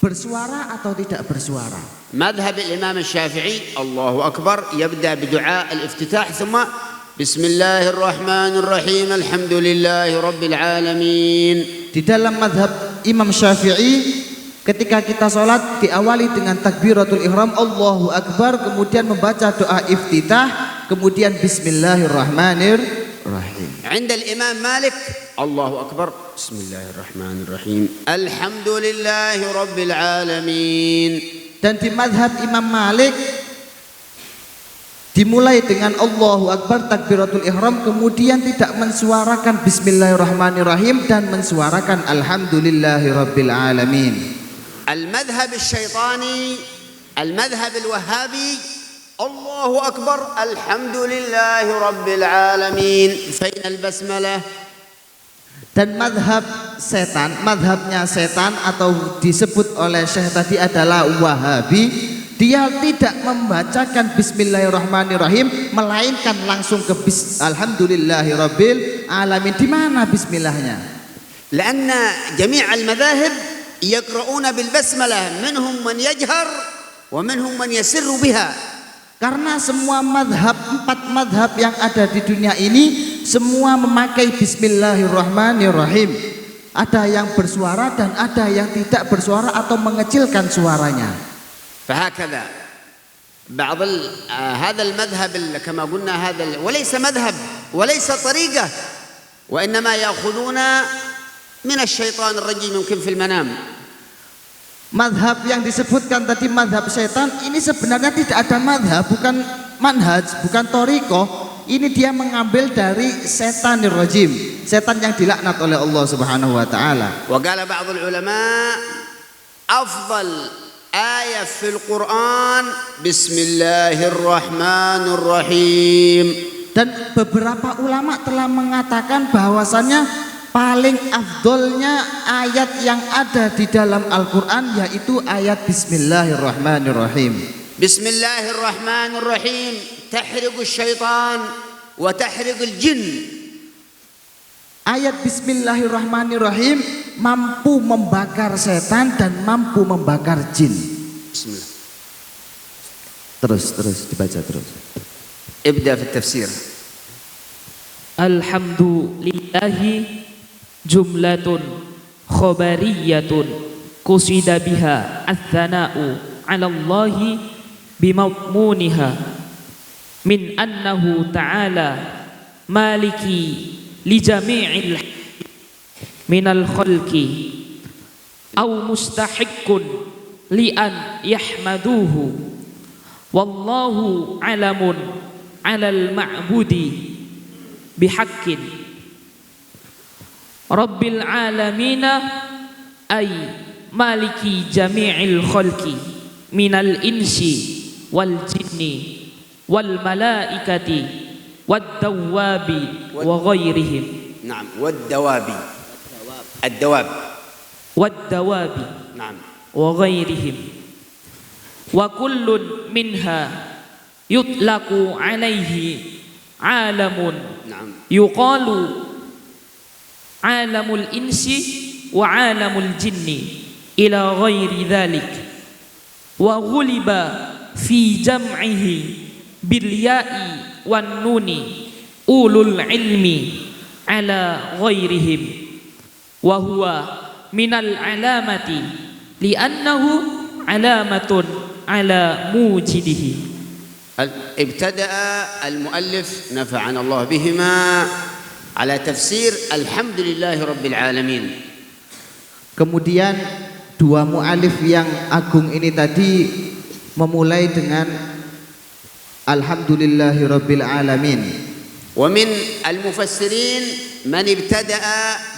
bersuara atau tidak bersuara. مذهب الإمام الشافعي الله أكبر يبدأ بدعاء الافتتاح ثم بسم الله الرحمن الرحيم الحمد لله رب العالمين. Di dalam mazhab Imam Syafi'i, ketika kita sholat diawali dengan takbiratul ihram Allahu Akbar, kemudian membaca doa iftitah, kemudian Bismillahirrahmanirrahim. عند الإمام مالك الله أكبر بسم الله الرحمن الرحيم الحمد لله رب العالمين. Dan di mazhab Imam Malik dimulai dengan Allahu Akbar takbiratul ihram, kemudian tidak mensuarakan Bismillahirrahmanirrahim dan mensuarakan Alhamdulillahirabbil alamin. المذهب الشيطاني المذهب الوهابي الله أكبر الحمد لله رب العالمين فإن البسملة. Dan mazhab setan, mazhabnya setan atau disebut oleh Syekh tadi adalah Wahabi, dia tidak membacakan Bismillahirrahmanirrahim melainkan langsung ke Alhamdulillahirabbil alamin. Di mana bismillahnya? لأن جميع المذاهب يقرؤون بالبسملة منهم من يجهر ومنهم من يسر بها. Karena semua madhab, 4 madhab yang ada di dunia ini semua memakai Bismillahirrahmanirrahim. Ada yang bersuara dan ada yang tidak bersuara atau mengecilkan suaranya. فهكذا بعض هذا المذهب كما قلنا هذا وليس مذهب وليس طريقة، وإنما يأخذون من الشيطان الرجيم يمكن في المنام. Madhab yang disebutkan tadi madhab setan ini sebenarnya tidak ada madhab, bukan manhaj, bukan toriko. Ini dia mengambil dari setanir rajim, setan yang dilaknat oleh Allah Subhanahu wa taala. Wa qala ba'd ulama afdal ayat fil Quran Bismillahirrahmanirrahim. Dan beberapa ulama telah mengatakan bahwasannya paling afdolnya ayat yang ada di dalam Al-Quran yaitu ayat Bismillahirrahmanirrahim. Bismillahirrahmanirrahim tahriqus syaitan wa tahriqul jin. Ayat Bismillahirrahmanirrahim mampu membakar setan dan mampu membakar jin. Bismillah. Terus dibaca terus. Ibda fi tafsir. Alhamdulillahi jumlatun khobariyatun qusida biha ats-tsana'u 'ala Allahi bimawmuniha min annahu ta'ala maliki li jami'il minal khalqi aw mustahiqqun li an yahmaduhu wallahu 'alamun 'alal ma'budi bihaqqin rabbil alamina ay maliki jami'il khalqi minal insi wal jinni wal malaikati wad dawabi wa ghairihim. Naam, wad dawabi. Ad-dawab. Wad dawabi. Naam. Wa ghairihim. Wa kullun minha yutlaqu alaihi alamun. Naam. Yuqalu alamul insi wa alamul jinni ila ghairi dhalik wa ghuliba fi jam'ihi bil ya'i wan nuni ulul ilmi ala ghairihim wa huwa minal alamati li'annahu alamatun ala mujidihi. ابتدأ المؤلف نفعنا الله بهما على تفسير الحمد لله رب العالمين. Kemudian dua mu'alif yang agung ini tadi memulai dengan Alhamdulillahi Rabbil Alamin. ومن المفسرين من ابتدأ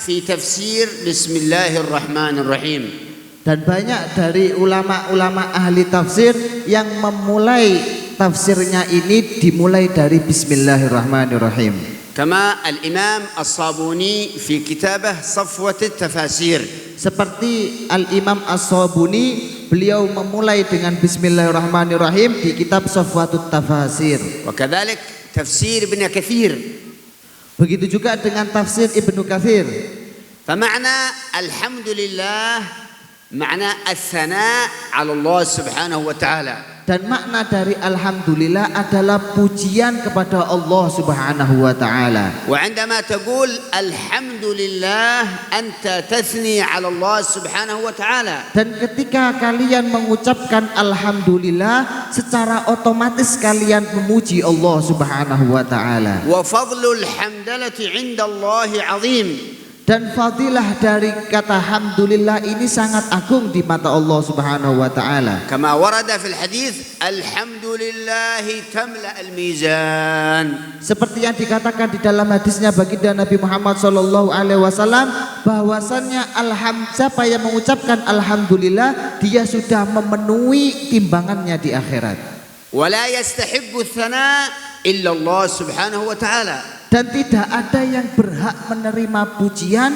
في تفسير بسم الله الرحمن الرحيم. Dan banyak dari ulama-ulama ahli tafsir yang memulai tafsirnya ini dimulai dari Bismillahirrahmanirrahim. كما الإمام الصابوني في كتابه صفوة التفاسير. Seperti Al-Imam As-Sabuni, beliau memulai dengan Bismillahirrahmanirrahim di kitab Safwatut Tafasir. وكذلك تفسير ابن كثير. Begitu juga dengan tafsir Ibnu Katsir. فمعنى الحمد لله معنى الثناء على الله سبحانه وتعالى. Dan makna dari alhamdulillah adalah pujian kepada Allah Subhanahu wa taala. وعندما تقول الحمد لله أنت تثني على الله سبحانه وتعالى. Dan ketika kalian mengucapkan alhamdulillah, secara otomatis kalian memuji Allah Subhanahu wa taala. وفضل الحمدلة عند الله عظيم. Dan fadilah dari kata alhamdulillah ini sangat agung di mata Allah Subhanahu wa taala. كما ورد في الحديث الحمد لله تملأ الميزان. Seperti yang dikatakan di dalam hadisnya baginda Nabi Muhammad sallallahu alaihi wasallam, bahwasannya siapa yang mengucapkan alhamdulillah dia sudah memenuhi timbangannya di akhirat. ولا يستحب الثناء إلا الله سبحانه وتعالى. Dan tidak ada yang berhak menerima pujian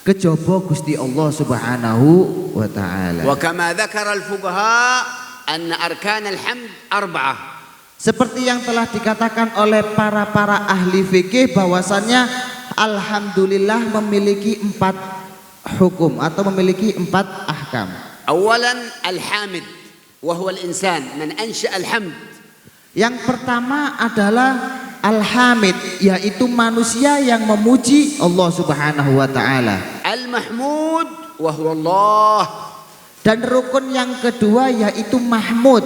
kejaba Gusti Allah Subhanahu wa taala. وكما ذكر الفقهاء أن أركان الحمد 4. Seperti yang telah dikatakan oleh para ahli fikih bahwasannya alhamdulillah memiliki 4 hukum atau memiliki 4 ahkam. أولا الحامد وهو الإنسان من أنشأ الحمد. Yang pertama adalah Al-Hamid, yaitu manusia yang memuji Allah Subhanahu wa taala. Al-Mahmud wa huwa Allah. Dan rukun yang kedua yaitu Mahmud,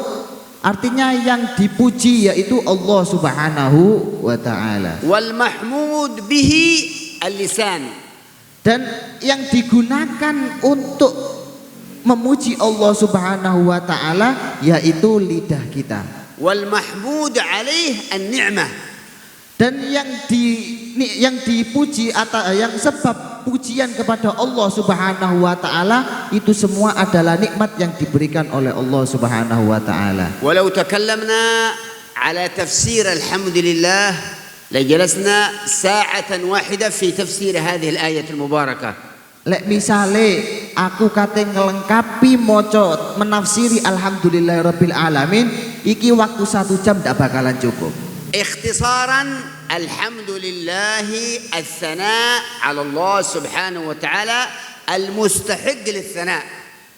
artinya yang dipuji yaitu Allah Subhanahu wa taala. Wal mahmud bihi al-lisan. Dan yang digunakan untuk memuji Allah Subhanahu wa taala yaitu lidah kita. Wal mahmud alaih an-ni'mah. Dan yang dipuji atau yang sebab pujian kepada Allah Subhanahu wa taala itu semua adalah nikmat yang diberikan oleh Allah Subhanahu wa taala. Walau takallamna ala tafsir alhamdulillah lajalasna sa'atan wahida fi tafsir hadhihi al-ayah al-mubarakah. Lek misale aku kate ngelengkapi maca menafsiri alhamdulillahirabbil alamin, iki waktu 1 jam ndak bakalan cukup. اختصارا الحمد لله الثناء على الله سبحانه وتعالى المستحق للثناء.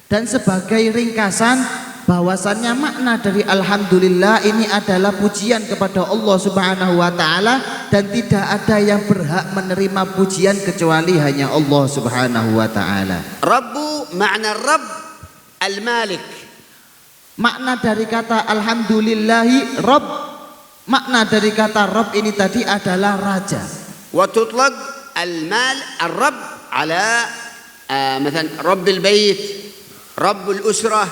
Dan sebagai ringkasan bahwasannya makna dari alhamdulillah ini adalah pujian kepada Allah Subhanahu wa taala dan tidak ada yang berhak menerima pujian kecuali hanya Allah Subhanahu wa taala. Rabbu makna Rabb al-Malik. Makna dari kata alhamdulillahi Rabb, makna dari kata Rabb ini tadi adalah raja. Wa tutlaq al-mal al-Rabb ala مثلا رب البيت، رب الأسرة،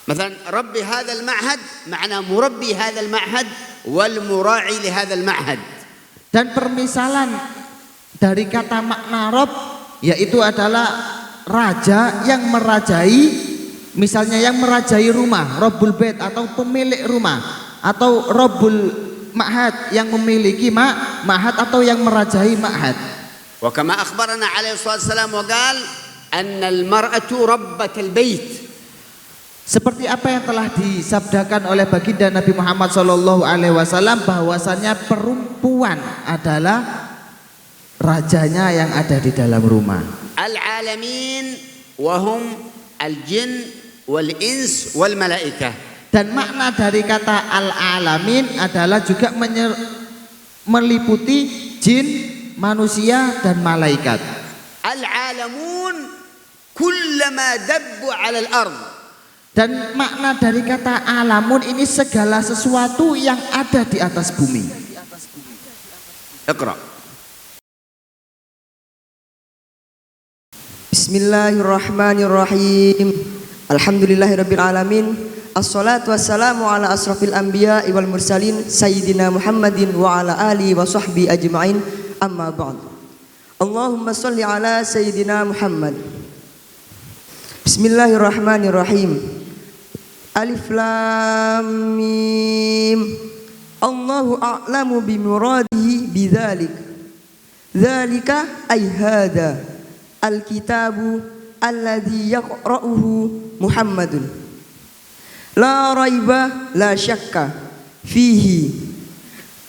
مثلا رب هذا المعهد معنى مربي هذا المعهد والمراعي لهذا المعهد. Dan permisalan dari kata makna Rabb yaitu adalah raja yang merajai, misalnya yang merajai rumah, Rabbul Bait atau pemilik rumah, atau Rabbul Ma'had yang memiliki ma'had atau yang merajai ma'had. Wa kama akhbarana alaihi wasallam wa qala anna al-mar'atu rabbat al-bait. Seperti apa yang telah disabdakan oleh baginda Nabi Muhammad SAW bahwasannya perempuan adalah rajanya yang ada di dalam rumah. Al-alamin wa hum al-jin wal-ins wal-malaikah. Dan makna dari kata al-alamin adalah juga meliputi jin, manusia dan malaikat. Al-alamun kullama dabbu 'ala al-ard. Dan makna dari kata alamun ini segala sesuatu yang ada di atas bumi. Iqra. Bismillahirrahmanirrahim. Alhamdulillahirabbil alamin. Assalatu wassalamu ala asrafil anbiya'i wal mursalin sayyidina Muhammadin wa ala alihi wa sahbihi ajma'in. Amma ba'd. Allahumma shalli ala sayyidina Muhammad. Bismillahirrahmanirrahim. Alif lam mim. Allahu a'lamu bimuradihi bidzalik. Dzalika ay hada al-kitabu alladzi yaqra'uhu Muhammadun. La raiba la syakka fihi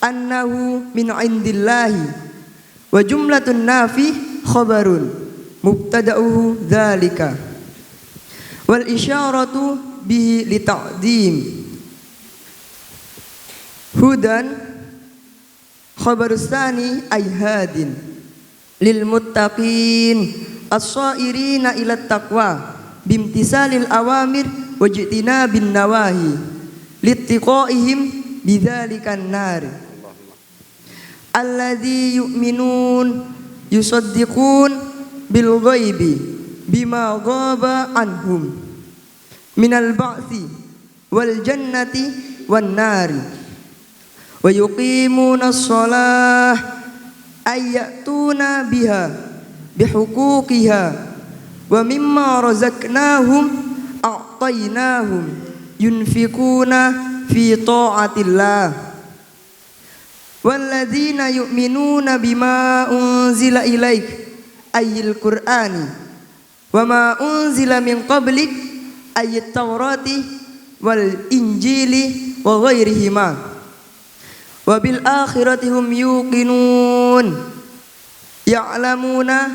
annahu min indillahi wa jumlatun nafi khabarun mubtada'uhu dzalika wal isyaratu bihi li ta'dim hudan khabarus tsani ay hadin lil muttaqin as-sairina ila taqwa bimtisalil awamir wajtina bin nawahi littiqaihim bidzalikan nar alladzi yu'minun yusaddiqun bil ghaibi bima ghaba anhum minal ba'thi wal jannati wan nari wa yuqimuna as-salah ayyatuna biha bihuquqiha wa mimma razaqnahum a'tainahum yunfikuna fi ta'atillah walladzina yu'minuna bima unzila ilaik ayyil qur'ani wa ma unzila min qablik ayyit tawrati wal injili wa ghairihima wa bil akhirati hum yuqinun ya'lamuna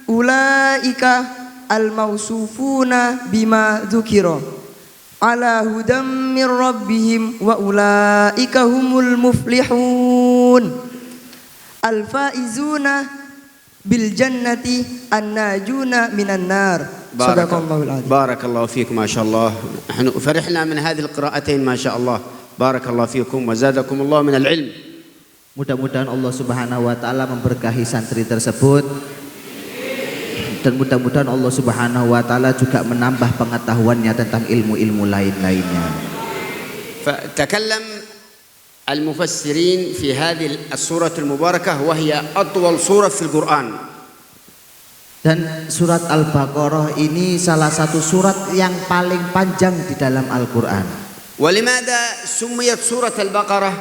ulaika al-mausufuna bima dzukira ala hudam min rabbihim wa ulaika humul muflihun al-faizuna bil jannati an-najuna minan nar. Sadaqallahul azim. Barakallahu fiikum ma sha Allah. Nahnu farihna min hadhihi al-qira'atayn ma sha Allah. Barakallahu fiikum wa zadakum Allah min al-ilm. Mudah-mudahan Allah Subhanahu wa taala memberkahi santri tersebut. Dan mudah-mudahan Allah Subhanahu wa taala juga menambah pengetahuannya tentang ilmu-ilmu lain-lainnya. فتكلم المفسرين في هذه السورة المباركة وهي أطول سورة في القرآن. Dan surat Al-Baqarah ini salah satu surat yang paling panjang di dalam Al-Qur'an. ولماذا سميت سورة البقرة؟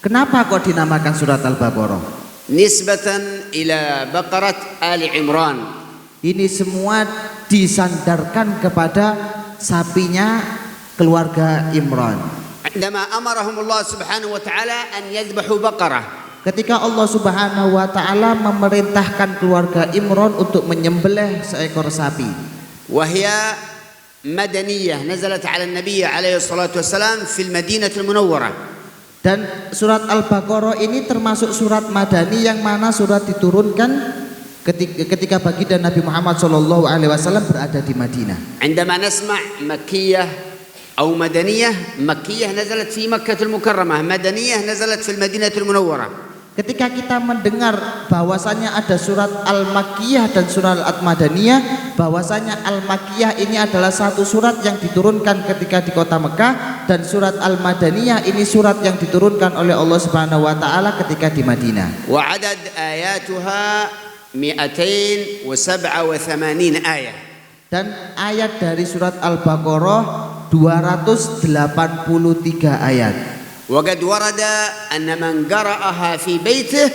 Kenapa kok dinamakan surat Al-Baqarah? نسبة إلى بقرة آل عمران. Ini semua disandarkan kepada sapinya keluarga Imran. عندما أمرهم الله سبحانه وتعالى أن يذبحوا بقرة. Ketika Allah Subhanahu wa taala memerintahkan keluarga Imran untuk menyembelih seekor sapi. وهي مدنية نزلت على النبي عليه الصلاة والسلام في المدينة المنورة. Dan surat Al-Baqarah ini termasuk surat Madani yang mana surat diturunkan ketika baginda Nabi Muhammad SAW berada di Madinah. عندما نسمع مكية أو مدنية، مكية نزلت في مكة المكرمة، مدنية نزلت في المدينة المنورة. Ketika kita mendengar bahwasanya ada surat Al-Makkiyah dan surat Al-Madaniyah, bahwasanya Al-Makkiyah ini adalah satu surat yang diturunkan ketika di kota Mekah, dan surat Al-Madaniyah ini surat yang diturunkan oleh Allah Subhanahu wa taala ketika di Madinah. Wa adad ayatuha 287 ayat. Dan ayat dari surat Al-Baqarah 283 ayat. وقد ورد أن من قرأها في بيته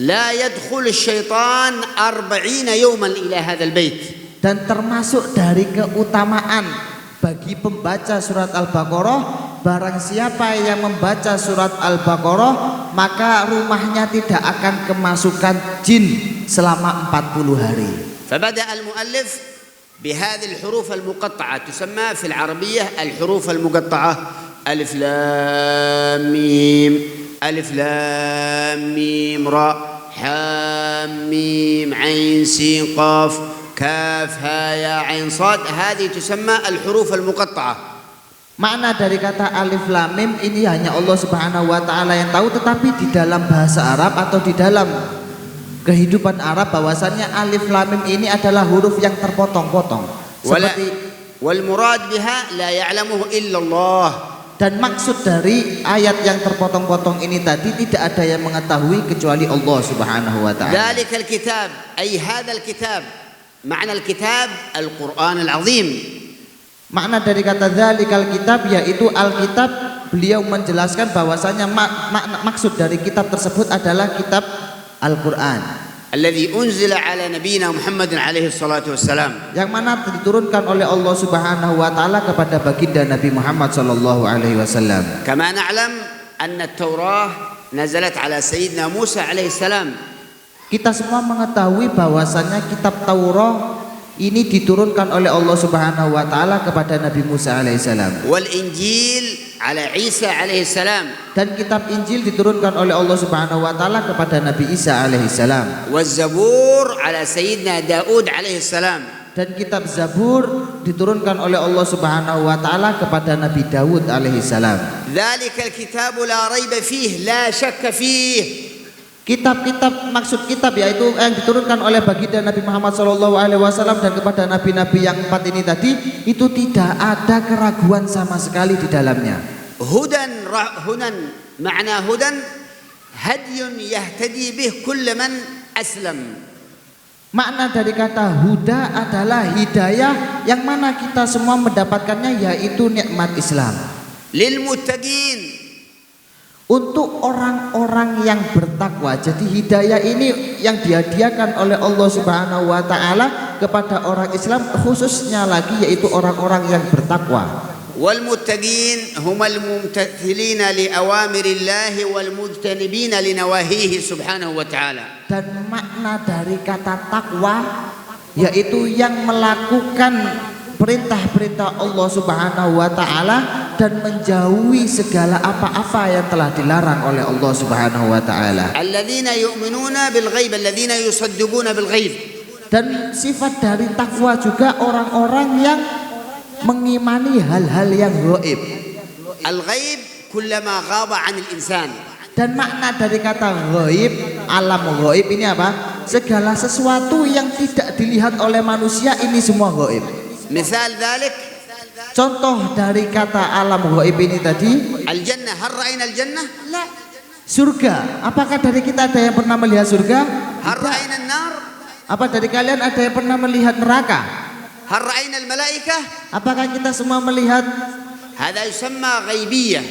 لا يدخل الشيطان 40 يوما إلى هذا البيت. Dan termasuk dari keutamaan bagi pembaca surat Al-Baqarah, barang siapa yang membaca surat Al-Baqarah maka rumahnya tidak akan kemasukan jin selama 40 hari. فبدأ المؤلف بهذه الحروف المقطعة، تسمى في العربية الحروف المقطعة، ألف لام ميم، ألف لام ميم راء، حام ميم عين سين قاف كاف ها يا عين صاد. هذه تسمى الحروف المقطعة. Makna dari kata alif lam mim ini hanya Allah Subhanahu wa taala yang tahu, tetapi di dalam bahasa Arab atau di dalam kehidupan Arab bahwasannya alif lam mim ini adalah huruf yang terpotong-potong. Seperti wal murad biha la ya'lamuhu illa Allah. Dan maksud dari ayat yang terpotong-potong ini tadi tidak ada yang mengetahui kecuali Allah Subhanahu wa taala. Dzalikal kitab ay hadzal kitab. Makna al-kitab Al-Qur'an al-Azim. Makna dari kata dzalikal kitab yaitu Alkitab, beliau menjelaskan bahwasanya maksud dari kitab tersebut adalah kitab Al-Qur'an. Alladzi unzila ala nabiyina Muhammadin alaihi salatu wassalam. Yang mana diturunkan oleh Allah Subhanahu wa taala kepada baginda Nabi Muhammad sallallahu alaihi wasallam. Kama na'lam anna at-Taurah nazalat ala sayyidina Musa alaihi salam. Kita semua mengetahui bahwasannya kitab Taurat ini diturunkan oleh Allah Subhanahu wa taala kepada Nabi Musa alaihissalam. Wal Injil ala Isa alaihissalam. Dan kitab Injil diturunkan oleh Allah Subhanahu wa taala kepada Nabi Isa alaihissalam. Waz Zabur ala Sayyidina Daud alaihissalam. Dan kitab Zabur diturunkan oleh Allah Subhanahu wa taala kepada Nabi Daud alaihissalam. Dzalikal kitabu la raiba fihi la syakka fihi. Kitab-kitab, maksud kitab yaitu yang diturunkan oleh baginda Nabi Muhammad SAW dan kepada nabi-nabi yang 4 ini tadi, itu tidak ada keraguan sama sekali di dalamnya. Hudan makna hudan hadyun yahtadi bih kull man aslam. Makna dari kata huda adalah hidayah yang mana kita semua mendapatkannya, yaitu nikmat Islam. Lil muttaqin, untuk orang-orang yang bertakwa. Jadi hidayah ini yang dihadiahkan oleh Allah Subhanahu wa taala kepada orang Islam, khususnya lagi yaitu orang-orang yang bertakwa. Wal muttaqin humal mumtathilina li awamirillah wal mujtanibina li nawahihi subhanahu wa taala. Dan makna dari kata takwa yaitu yang melakukan perintah-perintah Allah Subhanahu wa taala dan menjauhi segala apa-apa yang telah dilarang oleh Allah Subhanahu wa taala. Alladzina yu'minuna bil ghaib, alladzina yusaddiquna bil ghaib. Dan sifat dari takwa juga orang-orang yang mengimani hal-hal yang gaib. Al ghaib kullama ghaba 'anil insan. Dan makna dari kata gaib, alam gaib ini apa? Segala sesuatu yang tidak dilihat oleh manusia, ini semua gaib. Misal dzalik, contoh dari kata alam gaib ini tadi, al-jannah, hal ra'ayna al-jannah? La. Surga, apakah dari kita ada yang pernah melihat surga? Hal ra'ayna an-nar? Apa dari kalian ada yang pernah melihat neraka? Hal ra'ayna al-malaikah? Apakah kita semua melihat? Hada yusamma ghaibiyah.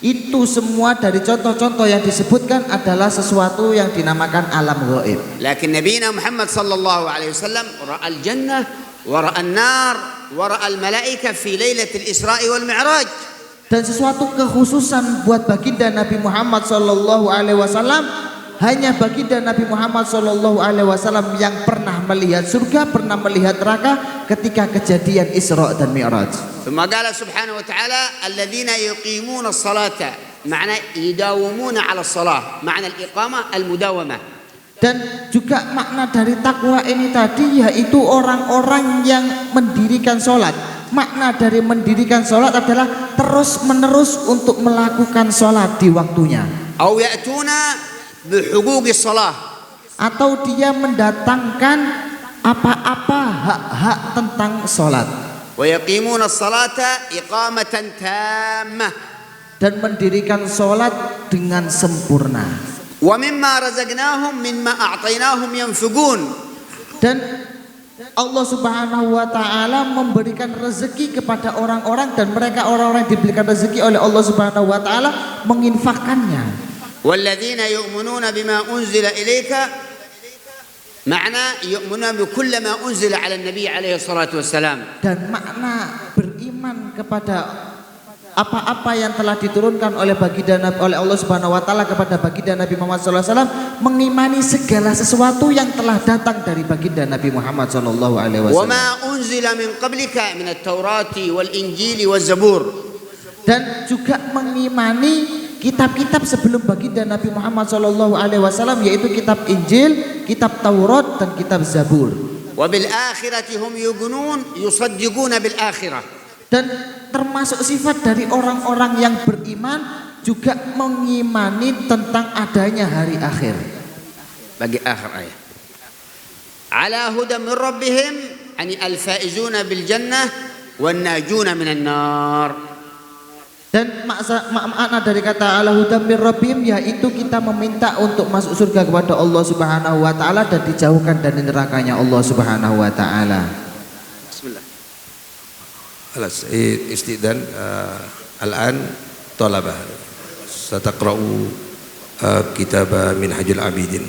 Itu semua dari contoh-contoh yang disebutkan adalah sesuatu yang dinamakan alam gaib. Lakin Nabi Muhammad sallallahu alaihi wasallam ra'al jannah wa ra'an nar wa ra'al malaikah fi lailatul Isra'i wal Mi'raj. Dan sesuatu kekhususan buat baginda Nabi Muhammad sallallahu alaihi wasallam, hanya baginda Nabi Muhammad sallallahu alaihi wasallam yang pernah melihat surga, pernah melihat neraka ketika kejadian Isra dan Mi'raj. Thumma qala subhanahu wa ta'ala alladzina yuqimuna as-salata معنى يداومون على الصلاة معنى الإقامة المداومة. Dan juga makna dari takwa ini tadi yaitu orang-orang yang mendirikan sholat. Makna dari mendirikan sholat adalah terus menerus untuk melakukan sholat di waktunya. أو يأتون بحقوق الصلاة. Atau dia mendatangkan apa-apa hak-hak tentang sholat. ويقيمون الصلاة إقامة تامة. Dan mendirikan sholat dengan sempurna. ومما رزقناهم مما أعطيناهم ينفقون. Dan Allah Subhanahu wa taala memberikan rezeki kepada orang-orang dan mereka orang-orang yang diberikan rezeki oleh Allah Subhanahu wa taala menginfakkannya. والذين يؤمنون بما أنزل إليك معنى يؤمنون بكل ما أنزل على النبي عليه الصلاة والسلام. Dan makna beriman kepada apa-apa yang telah diturunkan oleh oleh Allah Subhanahu wa taala kepada baginda Nabi Muhammad sallallahu alaihi wasallam, mengimani segala sesuatu yang telah datang dari baginda Nabi Muhammad sallallahu alaihi wasallam. وما أنزل من قبلك من التوراة والإنجيل والزبور. Dan juga mengimani kitab-kitab sebelum baginda Nabi Muhammad sallallahu alaihi wasallam, yaitu kitab Injil, kitab Taurat dan kitab Zabur. وبالآخرة هم يؤمنون يصدقون بالآخرة. Dan termasuk sifat dari orang-orang yang beriman juga mengimani tentang adanya hari akhir. bagi akhir ayat. Ala huda min rabbihim yani al-faizuna bil jannah wan najuna minan nar. Dan makna dari kata ala huda min rabbihim yaitu kita meminta untuk masuk surga kepada Allah Subhanahu wa taala dan dijauhkan dari nerakanya Allah Subhanahu wa taala. Bismillah. Alas istidan al-an talabah sataqra'u kitab Minhajul Abidin.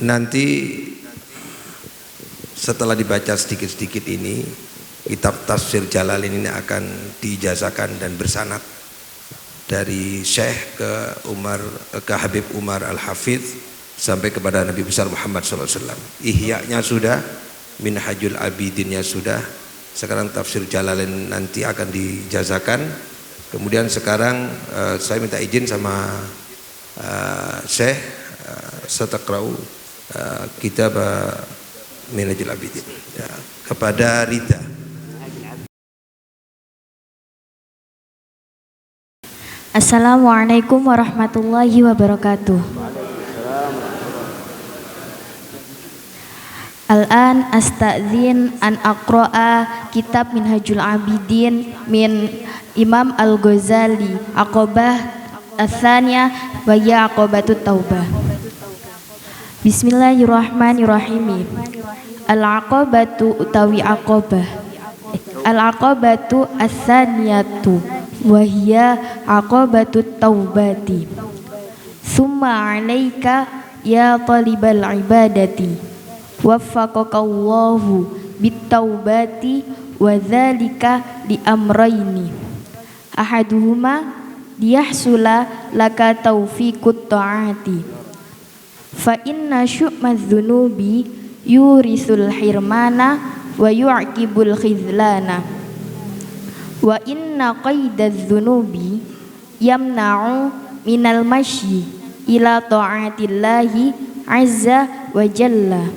Nanti setelah dibaca sedikit-sedikit ini kitab tafsir Jalalain ini akan diijazakan dan bersanad dari Syekh ke Habib Umar Al-Hafidh sampai kepada Nabi besar Muhammad SAW. Ihya'nya sudah, Minhajul Abidinnya sudah, sekarang tafsir Jalalain nanti akan dijazakan. Kemudian sekarang saya minta izin sama Syekh sataqra'u kitab Minhajul Abidin ya, kepada Rita. Assalamualaikum warahmatullahi wabarakatuh. Al-an astazin an aqra'a kitab Minhajul Abidin min Imam Al-Ghazali aqabah ats-tsaniyah wa ya aqabatut taubah. Bismillahirrahmanirrahim. Al-aqabatu utawi aqabah. Al-aqabatu ats-tsaniyatu wa hiya aqabatut taubati. Summa 'alaika ya talibal ibadati waffaqakallahu bit-taubati wa dzalika li amrayni. Ahaduhuma liyahsula laka taufiqut ta'ati. Fa inna syu'maz dzunubi yurisul hirmana wa yu'aqibul khizlana. Wa inna qaidaz dzunubi yamna'u minal masyi ila ta'atillahi azza wa jalla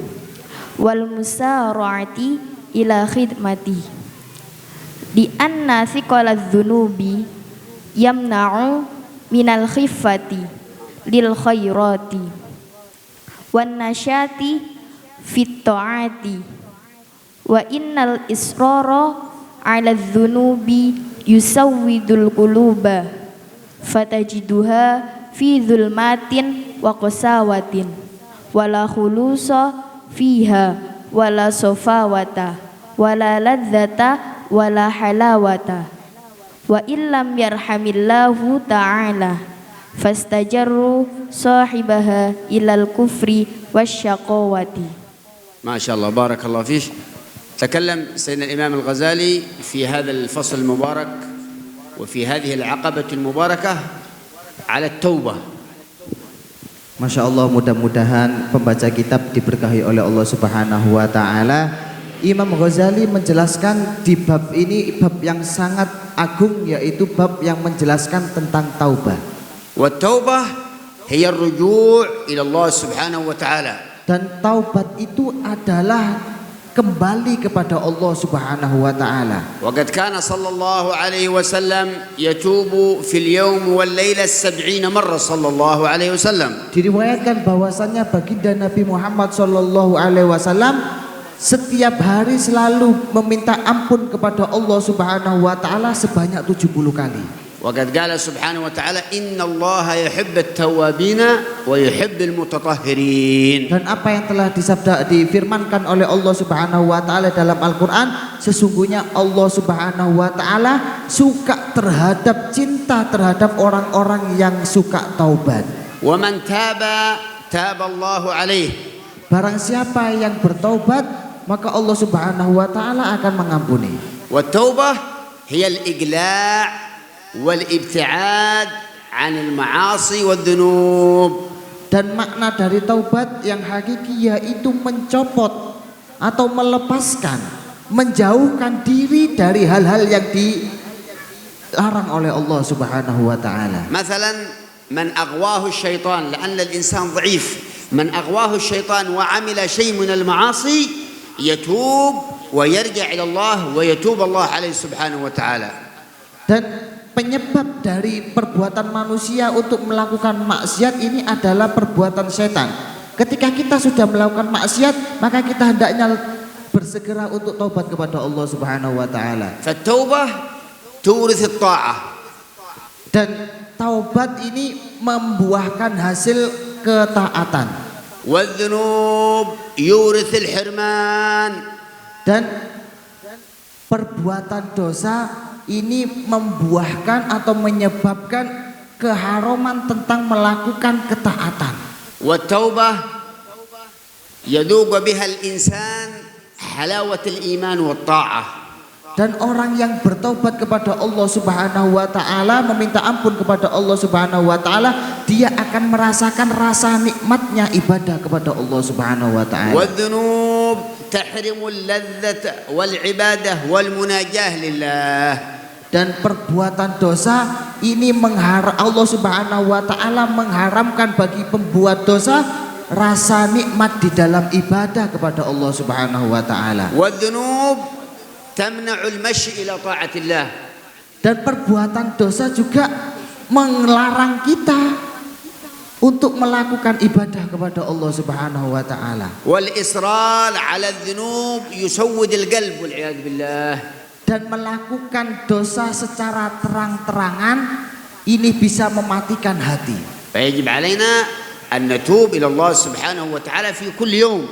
wal musara'ati ila khidmati. Di anna thiqalaz dzunubi yamna'u minal khiffati lil khairati wan nasyati fit ta'ati. Wa innal israra 'ala dzunubi yusawwidul quluba fatajiduha fi zulmatin wa qasawatin wala khulusa fiha wala safawata wala ladzata wala halawata. Wa illam yarhamillahu ta'ala fastajarru sahibaha ilal kufri wasyaqawati. ما شاء الله بارك الله فيك. تكلم سيدنا الإمام الغزالي في هذا الفصل المبارك وفي هذه العقبة المباركة على التوبة. Masya Allah, mudah-mudahan pembaca kitab diberkahi oleh Allah Subhanahu wa taala. Imam Ghazali menjelaskan di bab ini bab yang sangat agung, yaitu bab yang menjelaskan tentang taubat. والتوبة هي الرجوع إلى الله سبحانه وتعالى. Dan taubat itu adalah kembali kepada Allah Subhanahu wa taala. وقد كان صلى الله عليه وسلم يتوب في اليوم والليلة 70 مرة صلى الله عليه وسلم. Diriwayatkan bahwasannya baginda Nabi Muhammad sallallahu alaihi wasallam setiap hari selalu meminta ampun kepada Allah Subhanahu wa taala sebanyak 70 kali. وقد قال سبحانه وتعالى إن الله يحب التوابين ويحب المتطهرين. Dan apa yang telah difirmankan oleh Allah Subhanahu wa taala dalam Al-Qur'an, sesungguhnya Allah Subhanahu wa taala suka terhadap, cinta terhadap orang-orang yang suka taubat. ومن تاب تاب الله عليه. Barang siapa yang bertaubat, maka Allah Subhanahu wa taala akan mengampuni. والتوبة هي الإقلاع والابتعاد عن المعاصي والذنوب. Dan makna dari taubat yang hakiki yaitu mencopot atau melepaskan, menjauhkan diri dari hal-hal yang dilarang oleh Allah Subhanahu wa taala. مثلا من أغواه الشيطان لأن الإنسان ضعيف، من أغواه الشيطان وعمل شيء من المعاصي يتوب ويرجع إلى الله ويتوب الله عليه سبحانه وتعالى. Dan penyebab dari perbuatan manusia untuk melakukan maksiat ini adalah perbuatan setan. Ketika kita sudah melakukan maksiat, maka kita hendaknya bersegera untuk taubat kepada Allah Subhanahu wa taala. فالتوبة تورث الطاعة. Dan taubat ini membuahkan hasil ketaatan. والذنوب يورث الحرمان. Dan perbuatan dosa ini membuahkan atau menyebabkan keharaman tentang melakukan ketaatan. والتوبة يذوق بها الإنسان حلاوة الإيمان والطاعة. Dan orang yang bertobat kepada Allah Subhanahu wa taala, meminta ampun kepada Allah Subhanahu wa taala, dia akan merasakan rasa nikmatnya ibadah kepada Allah Subhanahu wa taala. والذنوب تحرم اللذة والعبادة والمناجاة لله. Dan perbuatan dosa ini Allah Subhanahu wa taala mengharamkan bagi pembuat dosa rasa nikmat di dalam ibadah kepada Allah Subhanahu wa taala. والذنوب تمنع المشي إلى طاعة الله. Dan perbuatan dosa juga melarang kita untuk melakukan ibadah kepada Allah Subhanahu wa taala. والإصرار على الذنوب يسود القلب والعياذ بالله. Dan melakukan dosa secara terang-terangan ini bisa mematikan hati. فيجب علينا أن نتوب إلى الله سبحانه وتعالى في كل يوم.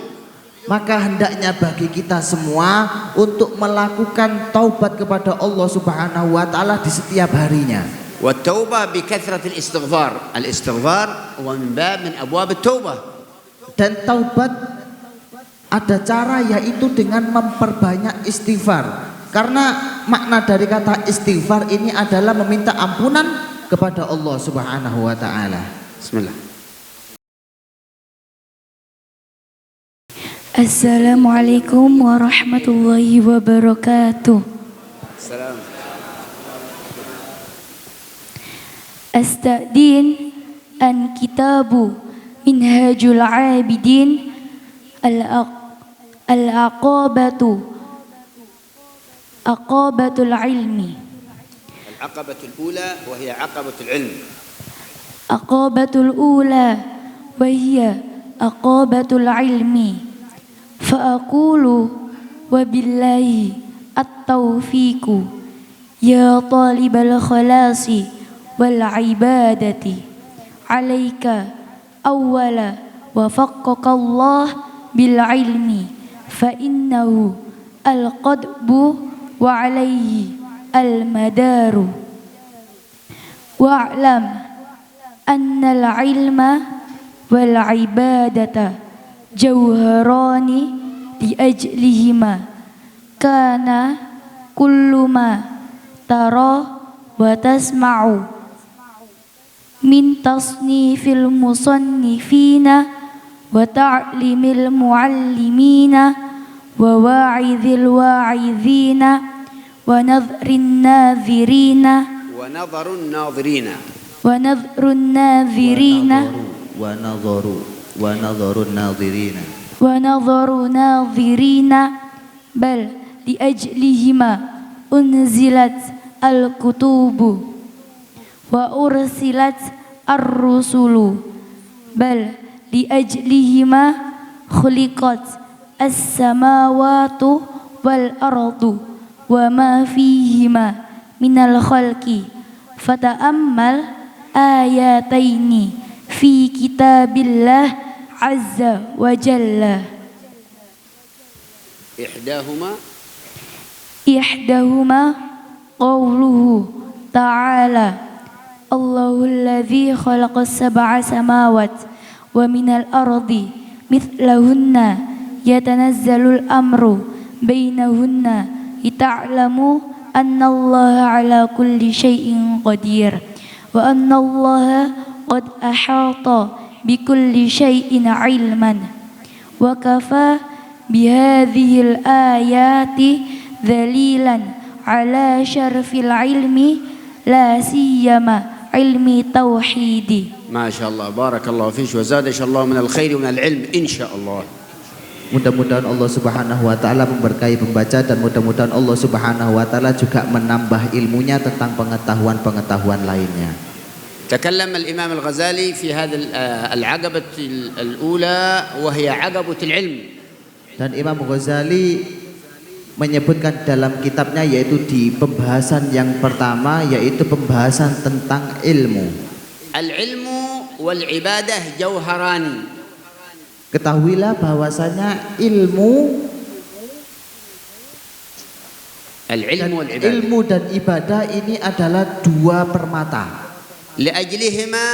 Maka hendaknya bagi kita semua untuk melakukan taubat kepada Allah Subhanahu wa taala di setiap harinya. والتوبة بكثرة الاستغفار. الاستغفار هو من باب من أبواب التوبة. Dan taubat ada cara, yaitu dengan memperbanyak istighfar. Karena makna dari kata istighfar ini adalah meminta ampunan kepada Allah Subhanahu wa taala. Bismillah. Assalamualaikum warahmatullahi wabarakatuh. Salam. Astadin an kitabu Minhajul Abidin Aqabatul ilmi. العقبة الأولى وهي عقبة العلم. Aqabatul ula wa hiya aqabatul ilmi. Fa'aqulu wa billahi at-taufiqu ya talibal khalasi wal ibadati alayka awwala wa faqqaka Allah bil ilmi fa innahu al-qadbu wa alayhi al-madaru wa'lam anna al-ilma wal ibadata jawharani li ajlihima kana kullu ma tara wa tasma'u min tasnifil musannifina wa ta'limil muallimina wa wa'idhil wa'idhina ونظر الناظرين ونظر الناظرين ونظر الناظرين ونظر الناظرين ونظر ناظرين بل لأجلهما أنزلت الكتب وأرسلت الرسل بل لأجلهما خلقت السماوات والأرض وما فيهما من الخلق فتأمل آياتين في كتاب الله عز وجل إحداهما قوله تعالى الله الذي خلق السبع سماوات ومن الأرض مثلهن يتنزل الأمر بينهن لتعلموا أن الله على كل شيء قدير وأن الله قد أحاط بكل شيء علما وكفى بهذه الآيات دليلا على شرف العلم لا سيما علم توحيد. ما شاء الله بارك الله فيك وزاد إن شاء الله من الخير ومن العلم إن شاء الله. Mudah-mudahan Allah Subhanahu wa taala memberkahi pembaca dan mudah-mudahan Allah Subhanahu wa taala juga menambah ilmunya tentang pengetahuan-pengetahuan lainnya. تكلم الإمام الغزالي في هذا العقبة الأولى وهي عقبة العلم. Dan Imam Ghazali menyebutkan dalam kitabnya yaitu di pembahasan yang pertama yaitu pembahasan tentang ilmu. Al-ilmu wal ibadah jauharani. Ketahuilah bahwasanya ilmu ilmu dan ibadah ini adalah dua permata. لأجلهما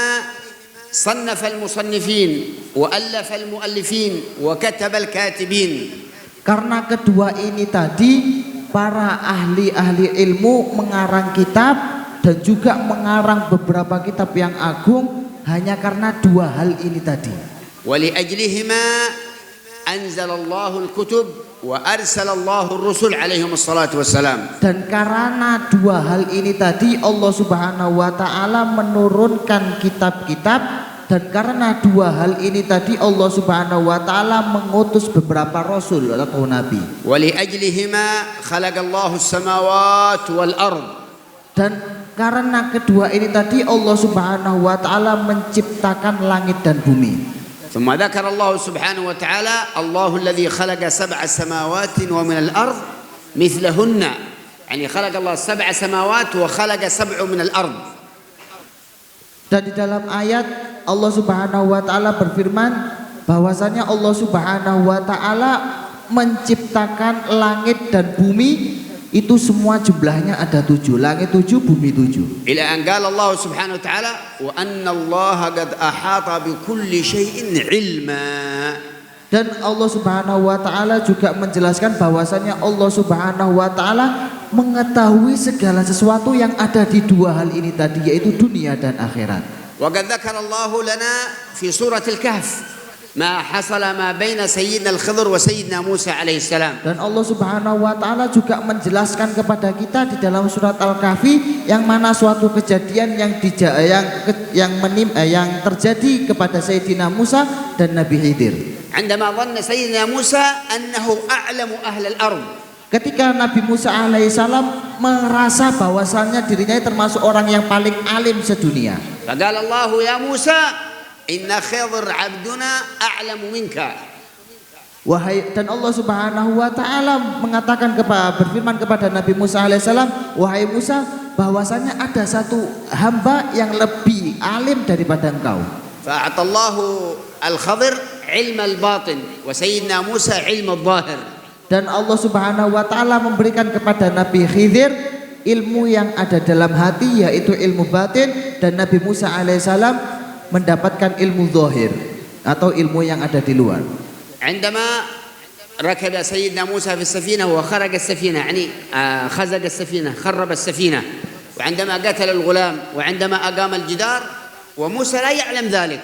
صنف المصنفين وألف المؤلفين وكتب الكاتبين. Karena kedua ini tadi para ahli-ahli ilmu mengarang kitab dan juga mengarang beberapa kitab yang agung hanya karena dua hal ini tadi. ولأجلهما أنزل الله الكتب وأرسل الله الرسل عليهم الصلاة والسلام. Dan karena dua hal ini tadi Allah Subhanahu wa taala menurunkan kitab-kitab dan karena dua hal ini tadi Allah Subhanahu wa taala mengutus beberapa rasul atau nabi. ولأجلهما خلق الله السماوات والأرض. Dan karena kedua ini tadi Allah Subhanahu wa taala menciptakan langit dan bumi. ثم ذكر الله سبحانه وتعالى الله الذي خلق 7 سماوات ومن الأرض مثلهن يعني خلق الله 7 سماوات وخلق 7 من الأرض. Dan di dalam ayat Allah Subhanahu wa taala berfirman bahwasanya Allah Subhanahu wa taala menciptakan langit dan bumi itu semua jumlahnya ada 7, langit 7, bumi 7. Ila an qala Allah Subhanahu wa taala wa anna Allah qad ahata bi kulli syai'in ilma. Dan Allah Subhanahu wa taala juga menjelaskan bahwasanya Allah Subhanahu wa taala mengetahui segala sesuatu yang ada di dua hal ini tadi yaitu dunia dan akhirat. Wa qad dzakara Allah lana fi surah Al-Kahf ma hasala ma baina sayyidina Al-Khidr wa sayyidina Musa alaihi salam. Dan Allah Subhanahu wa taala juga menjelaskan kepada kita di dalam surat Al-Kahfi yang mana suatu kejadian yang terjadi kepada Sayyidina Musa dan Nabi Khidir. عندما ظن سيدنا موسى أنه أعلم أهل الأرض. Ketika Nabi Musa alaihissalam merasa bahwasannya dirinya termasuk orang yang paling alim sedunia. فقال الله يا موسى إن خضر عبدنا أعلم منك. Dan Allah Subhanahu wa taala mengatakan berfirman kepada Nabi Musa alaihissalam, wahai Musa, bahwasanya ada satu hamba yang lebih alim daripada engkau. فأعطى الله الخضر علم الباطن وسيدنا موسى علم الظاهر. Dan Allah Subhanahu wa taala memberikan kepada Nabi Khidir ilmu yang ada dalam hati yaitu ilmu batin dan Nabi Musa alaihissalam mendapatkan ilmu zahir atau ilmu yang ada di luar. عندما ركب سيدنا موسى في السفينة وخرج السفينة يعني خزق السفينة خرب السفينة وعندما قتل الغلام وعندما أقام الجدار وموسى لا يعلم ذلك.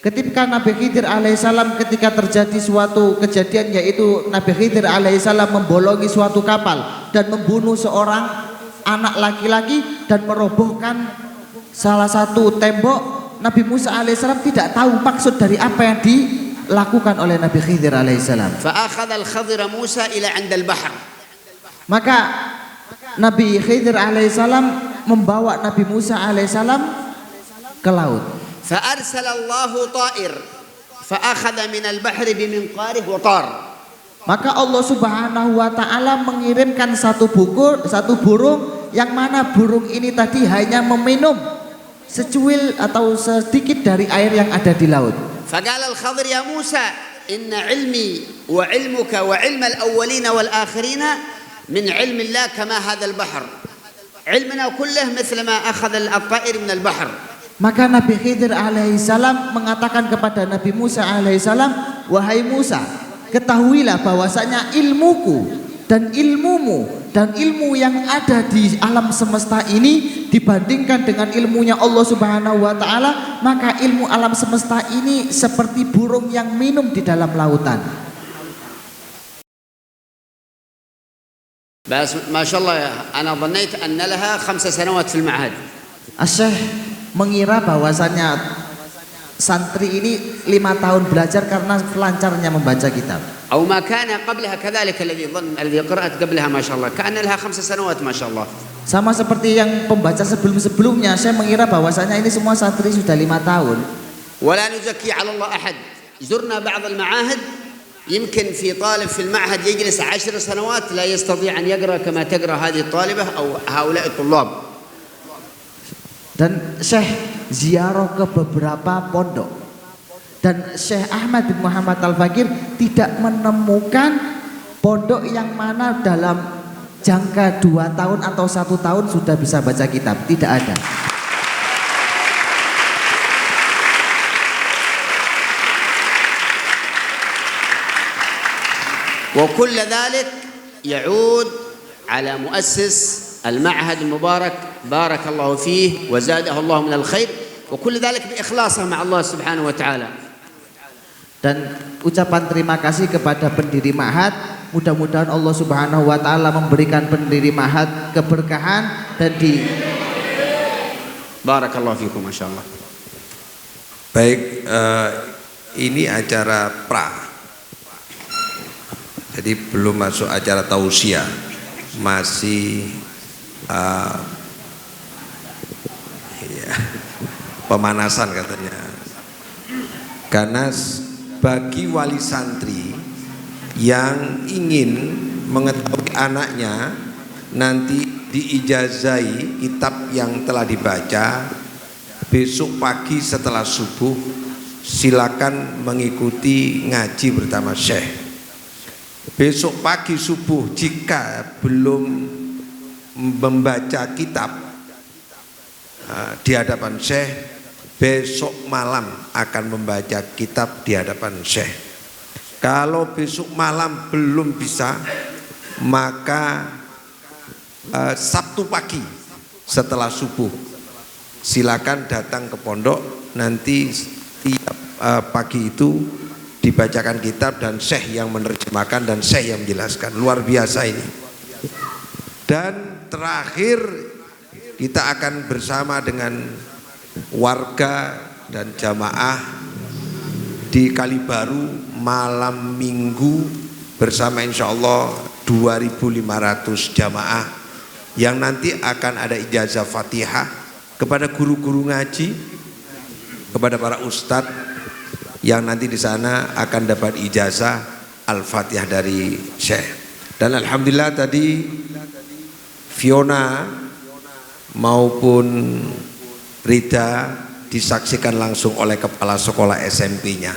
Ketika Nabi Khidir alaihissalam ketika terjadi suatu kejadian yaitu Nabi Khidir alaihissalam membolongi suatu kapal dan membunuh seorang anak laki-laki dan merobohkan salah satu tembok. Nabi Musa alaihissalam tidak tahu maksud dari apa yang dilakukan oleh Nabi Khidir alaihissalam. فأخذ الخضر موسى إلى عند البحر. Maka Nabi Khidir alaihissalam membawa Nabi Musa alaihissalam ke laut. فأرسل الله طائر فأخذ من البحر بمنقاره وطار. Maka Allah Subhanahu wa taala mengirimkan satu burung yang mana burung ini tadi hanya meminum secuil atau sedikit dari air yang ada di laut. فقال الخضر يا موسى إن علمي وعلمك وعلم الأولين والآخرين من علم الله كما هذا البحر. علمنا كله مثل ما أخذ الطائر من البحر. Maka Nabi Khidir alaihissalam mengatakan kepada Nabi Musa alaihissalam, wahai Musa, ketahuilah bahwasanya ilmuku dan ilmumu dan ilmu yang ada di alam semesta ini dibandingkan dengan ilmunya Allah Subhanahu wa taala, maka ilmu alam semesta ini seperti burung yang minum di dalam lautan. بس ما شاء الله أنا ظنيت أن لها 5 سنوات في المعهد. Syekh mengira bahwasanya santri ini 5 tahun belajar karena lancarnya membaca kitab. أو ما كان قبلها كذلك الذي قرأت قبلها ما شاء الله كأن لها 5 سنوات ما شاء الله. Sama seperti yang pembaca sebelum-sebelumnya, saya mengira bahwasanya ini semua santri sudah 5 tahun. ولا نزكي على الله أحد. زرنا بعض المعاهد يمكن في طالب في المعهد يجلس 10 سنوات لا يستطيع أن يقرأ كما تقرأ هذه الطالبة أو هؤلاء الطلاب. Dan Syekh ziarah ke beberapa pondok, dan Syekh Ahmad bin Muhammad Al-Fakir tidak menemukan pondok yang mana dalam jangka 2 tahun atau 1 tahun sudah bisa baca kitab. Tidak ada. وكل ذلك يعود على مؤسس المعهد المبارك بارك الله فيه وزاده الله من الخير وكل ذلك بإخلاصه مع الله سبحانه وتعالى. Dan ucapan terima kasih kepada pendiri ma'had, mudah-mudahan Allah Subhanahu wa taala memberikan pendiri ma'had keberkahan dan di barakallahu fikum masyaallah. Baik, ini acara pra. Jadi belum masuk acara tausiah. Masih pemanasan katanya. Karena bagi wali santri yang ingin mengetahui anaknya nanti diijazai kitab yang telah dibaca besok pagi setelah subuh, silakan mengikuti ngaji bersama Syekh. Besok pagi subuh jika belum membaca kitab di hadapan Syekh, besok malam akan membaca kitab di hadapan Syekh. Kalau besok malam belum bisa, maka Sabtu pagi setelah subuh silakan datang ke pondok. Nanti tiap pagi itu dibacakan kitab dan Syekh yang menerjemahkan dan Syekh yang menjelaskan. Luar biasa ini. Dan terakhir kita akan bersama dengan warga dan jamaah di Kalibaru malam minggu bersama insyaallah 2.500 jamaah yang nanti akan ada ijazah Fatihah kepada guru-guru ngaji, kepada para ustadz yang nanti di sana akan dapat ijazah Al-Fatihah dari Syekh. Dan alhamdulillah tadi Fiona maupun Rida disaksikan langsung oleh kepala sekolah SMP-nya.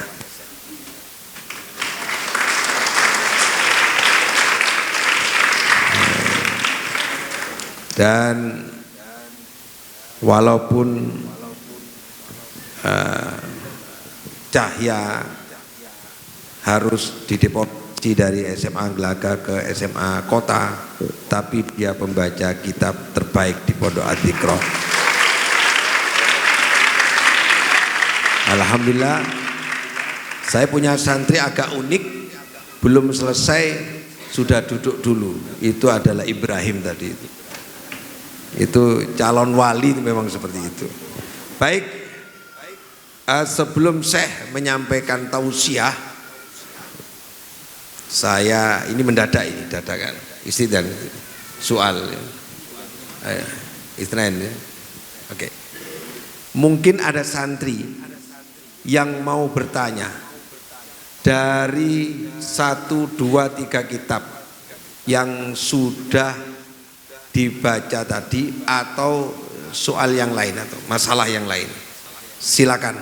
Dan walaupun Cahya harus dideportasi dari SMA Gelaga ke SMA Kota, tapi dia pembaca kitab terbaik di Pondok Adzikra. Alhamdulillah, saya punya santri agak unik, belum selesai sudah duduk dulu. Itu adalah Ibrahim tadi itu. Itu calon wali itu memang seperti itu. Baik, sebelum Syekh menyampaikan tausiah, saya ini mendadak ini dadakan istidan soal Israel ya. Oke. Mungkin ada santri yang mau bertanya dari 1, 2, 3 kitab yang sudah dibaca tadi atau soal yang lain atau masalah yang lain. Silakan.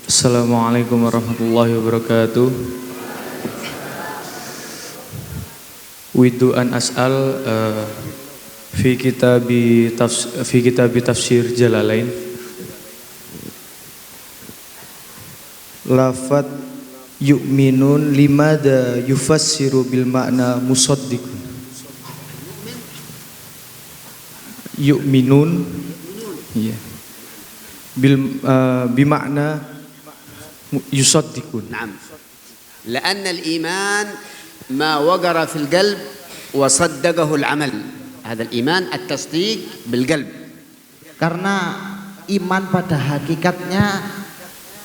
Assalamualaikum warahmatullahi wabarakatuh. Widu an as'al fi kitabi tafsir Jalalain. Lafad yu'minun limada yufassiru bil makna musaddiqun. Yu'minun iya bimakna yusaddiqun. نعم لأن الإيمان ما وقر في القلب وصدقه العمل هذا الإيمان التصديق بالقلب. Karena iman pada hakikatnya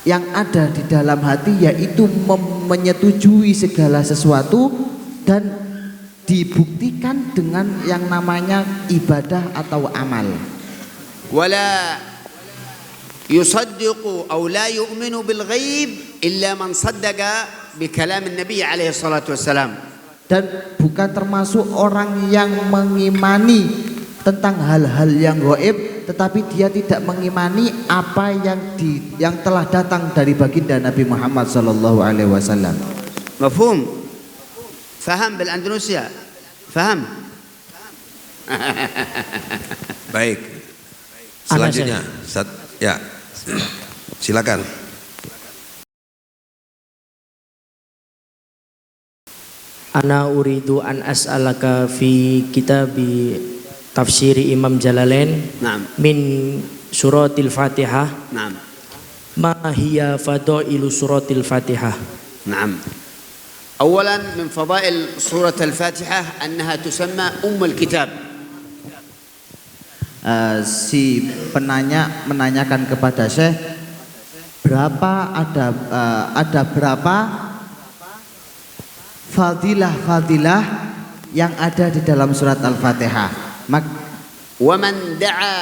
yang ada di dalam hati yaitu menyetujui segala sesuatu dan dibuktikan dengan yang namanya ibadah atau amal. ولا يصدق أو لا يؤمن بالغيب إلا من صدق بكلام النبي عليه الصلاة والسلام. Dan bukan termasuk orang yang mengimani tentang hal-hal yang gaib, tetapi dia tidak mengimani apa yang telah datang dari baginda Nabi Muhammad sallallahu alaihi wasallam. مفهوم؟ فهم بالأندونيسيا؟ فهم؟ Baik. Selanjutnya, ya. Silakan. Ana uridu an as'alaka fi kitabi tafsiri Imam Jalalain min suratil Fatihah. Ma hiya fadailu suratil Fatihah? نعم. أولا من فضائل سورة الفاتحة أنها تسمى أم الكتاب. Si penanya menanyakan kepada Syekh ada berapa fadilah yang ada di dalam surat Al-Fatihah. ومن دعا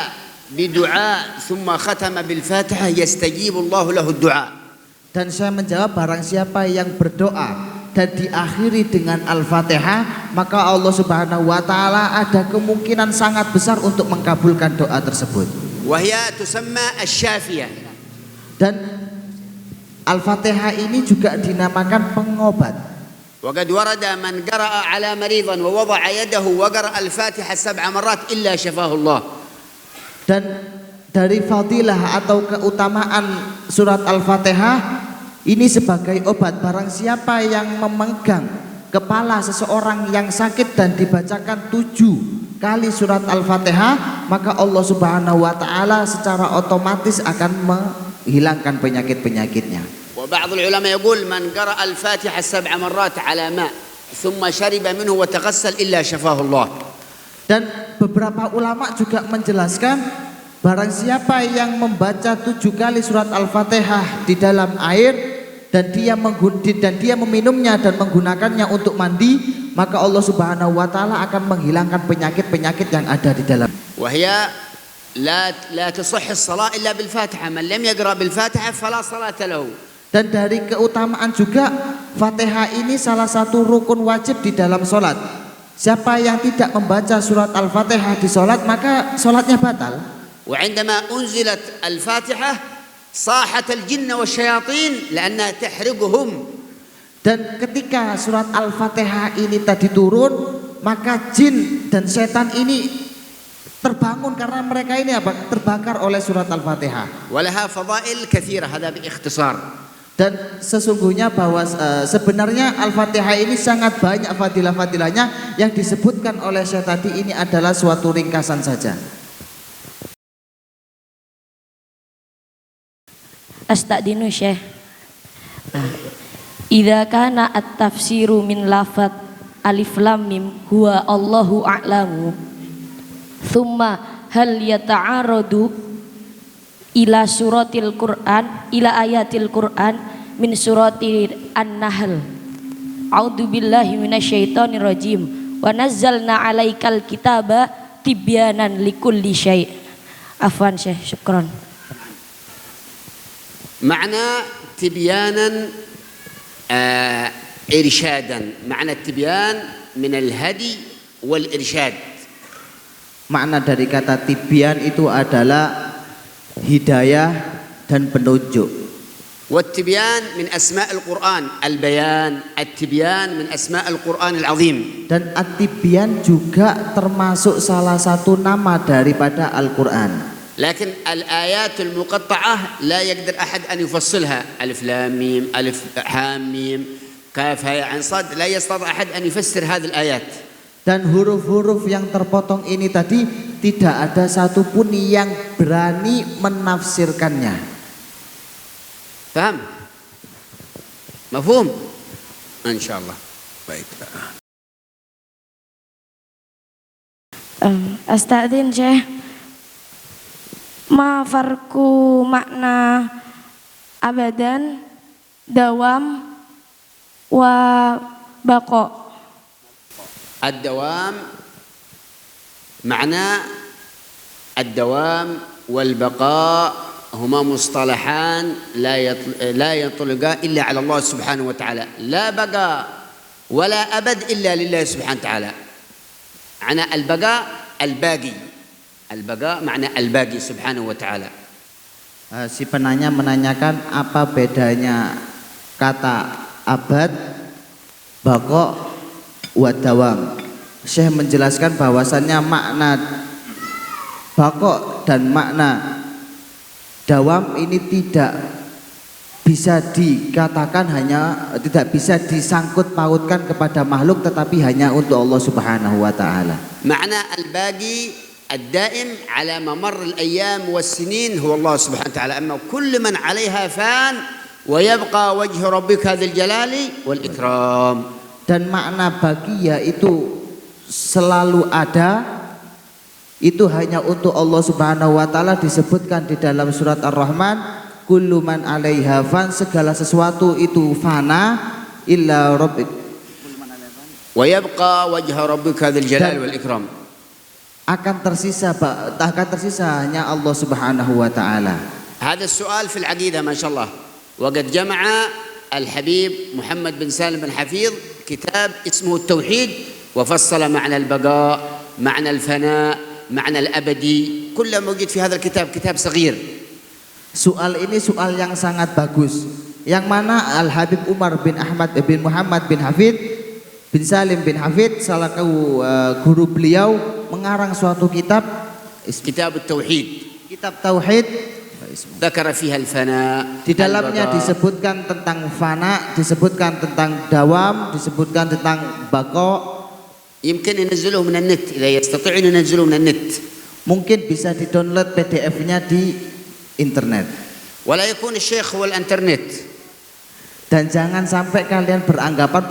بدعاء ثم ختم بالفاتحة يستجيب الله له الدعاء. Dan saya menjawab, barang siapa yang berdoa dan diakhiri dengan Al-Fatihah, maka Allah Subhanahu wa taala ada kemungkinan sangat besar untuk mengabulkan doa tersebut. وهي تسمى الشافية. Dan Al-Fatihah ini juga dinamakan pengobat. وقد ورد من قرأ على مريض ووضع يده وقرأ الفاتحة 7 مرات إلا شفاه الله. Dan dari fadilah atau keutamaan surat Al-Fatihah ini sebagai obat, barang siapa yang memegang kepala seseorang yang sakit dan dibacakan 7 kali surat Al-Fatihah, maka Allah Subhanahu wa taala secara otomatis akan menghilangkan penyakit-penyakitnya. وبعض العلماء يقول من قرأ الفاتحة 7 مرات على ماء ثم شرب منه وتغسل إلا شفاه الله. Dan beberapa ulama juga menjelaskan, barang siapa yang membaca 7 kali surat Al-Fatihah di dalam air dan dia meminumnya dan menggunakannya untuk mandi, maka Allah Subhanahu wa taala akan menghilangkan penyakit-penyakit yang ada di dalam. وهي لا تصح الصلاة إلا بالفاتحة. من لم يقرأ بالفاتحة فلا صلاة له. Dan dari keutamaan juga, Fatihah ini salah satu rukun wajib di dalam sholat. Siapa yang tidak membaca surat Al-Fatihah di sholat, maka sholatnya batal. وعندما أنزلت الفاتحة صاحت الجن والشياطين لأنها تحرقهم. Dan ketika surat Al-Fatihah ini tadi turun, maka jin dan setan ini terbangun karena mereka ini terbakar oleh surat Al-Fatihah. ولها فضائل كثيرة هذا باختصار. Dan sesungguhnya bahwa sebenarnya Al-Fatihah ini sangat banyak fadilah-fadilahnya, yang disebutkan oleh Syekh tadi ini adalah suatu ringkasan saja. Astagdinu Syekh. Idza kana at-tafsiru min lafadz alif lam mim huwa Allahu a'lamu. Thumma hal yata'aradu ila suratil Qur'an ila ayatil Qur'an min surati An-Nahl. A'udzu billahi minasyaitonir rajim. Wa nazzalna 'alaikal kitaba tibyanan likulli syai'. Afwan Syekh, syukran. معنى تبيانا إرشادا معنى التبيان من الهدي والإرشاد. Makna dari kata tibyan itu adalah hidayah dan petunjuk. والتبيان من أسماء القرآن البيان التبيان من أسماء القرآن العظيم. Dan at-tibyan juga termasuk salah satu nama daripada Al-Qur'an. لكن الآيات المقطعة لا يقدر أحد أن يفصلها ألف لام ميم ألف حام ميم كاف هاء عين صاد لا يستطيع أحد أن يفسر هذه الآيات. Dan huruf-huruf yang terpotong ini tadi tidak ada satupun yang berani menafsirkannya. Paham? Mafhum? Insyaallah. Baik. Astadzin Syekh, ma farku makna abadan, dawam, wa baqa. الدوام معنى الدوام والبقاء هما مصطلحان لا يطلقان إلا على الله سبحانه وتعالى. لا بقاء ولا أبد إلا لله سبحانه وتعالى. معنى البقاء الباقي. البقاء معنى الباقي سبحانه وتعالى. Si penanya menanyakan apa bedanya kata abad, baqa, wa dawam. Syekh menjelaskan bahwasannya makna baqa dan makna dawam ini tidak bisa dikatakan tidak bisa disangkut pautkan kepada makhluk, tetapi hanya untuk Allah Subhanahu wa taala. Makna al-baqi الدائم على ممر الأيام والسنين هو الله سبحانه وتعالى. أما كل من عليها فان ويبقى وجه ربك ذي الجلال والإكرام. Dan makna baqiyah itu selalu ada, itu hanya untuk Allah Subhanahu wa taala. Disebutkan di dalam surat Ar-Rahman, kullu man 'alaiha fan, segala sesuatu itu fana illa rabbik wa yabqa wajha rabbika dzil jalali wal ikram. akan tersisa hanya Allah Subhanahu wa taala. هذا السؤال في العقيدة ما شاء الله. وقد جمع الحبيب محمد بن سالم بن حفيظ كتاب اسمه التوحيد وفصل معنى البقاء معنى الفناء معنى الأبدي كله موجود في هذا الكتاب. كتاب صغير. Soal ini soal yang sangat bagus, yang mana Al-Habib Umar bin Ahmad bin Muhammad bin Hafid bin Salim bin Hafid, salah guru beliau, mengarang suatu kitab, kitab Tauhid. Kitab Tauhid. Dzakar fiha al-fana. Di dalamnya disebutkan tentang fana, disebutkan tentang dawam, disebutkan tentang baqa. يمكن ينزلوه من النت إذا يستطيعون ينزلوه من النت. Mungkin bisa di-download PDF-nya di internet. ولا يكون الشيخ هو الانترنت. Dan jangan sampai kalian beranggapan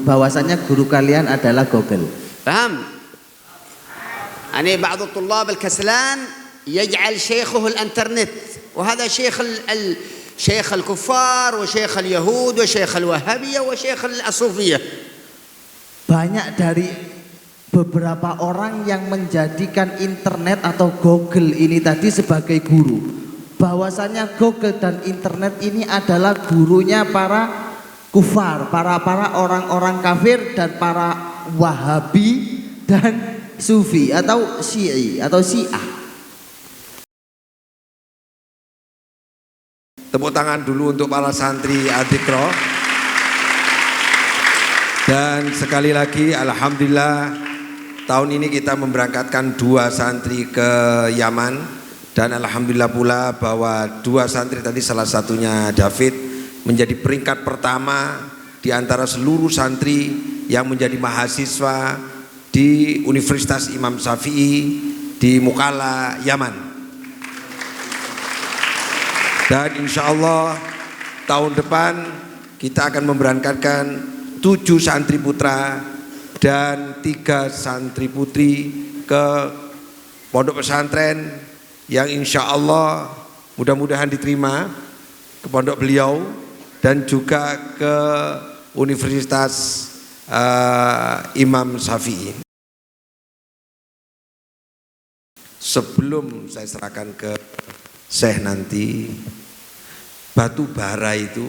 bahwasannya guru kalian adalah Google. Paham? Ani بعض الطلاب الكسلان يجعل شيخه الانترنت وهذا شيخ الكفار وشيخ اليهود وشيخ الوهابية وشيخ الصوفية. Banyak dari beberapa orang yang menjadikan internet atau Google ini tadi sebagai guru. Bahwasanya Google dan internet ini adalah gurunya para kufar, para orang-orang kafir dan para Wahabi dan Sufi atau Syi'i atau Syiah. Tepuk tangan dulu untuk para santri Al-Iqra. Dan sekali lagi alhamdulillah tahun ini kita memberangkatkan 2 santri ke Yaman. Dan alhamdulillah pula bahwa 2 santri tadi, salah satunya David, menjadi peringkat pertama di antara seluruh santri yang menjadi mahasiswa di Universitas Imam Syafi'i di Mukalla, Yaman. Dan insya Allah tahun depan kita akan memberangkatkan 7 santri putra dan 3 santri putri ke pondok pesantren yang insya Allah mudah-mudahan diterima ke pondok beliau dan juga ke Universitas Imam Syafi'i. Sebelum saya serahkan ke Syekh nanti, batu bara itu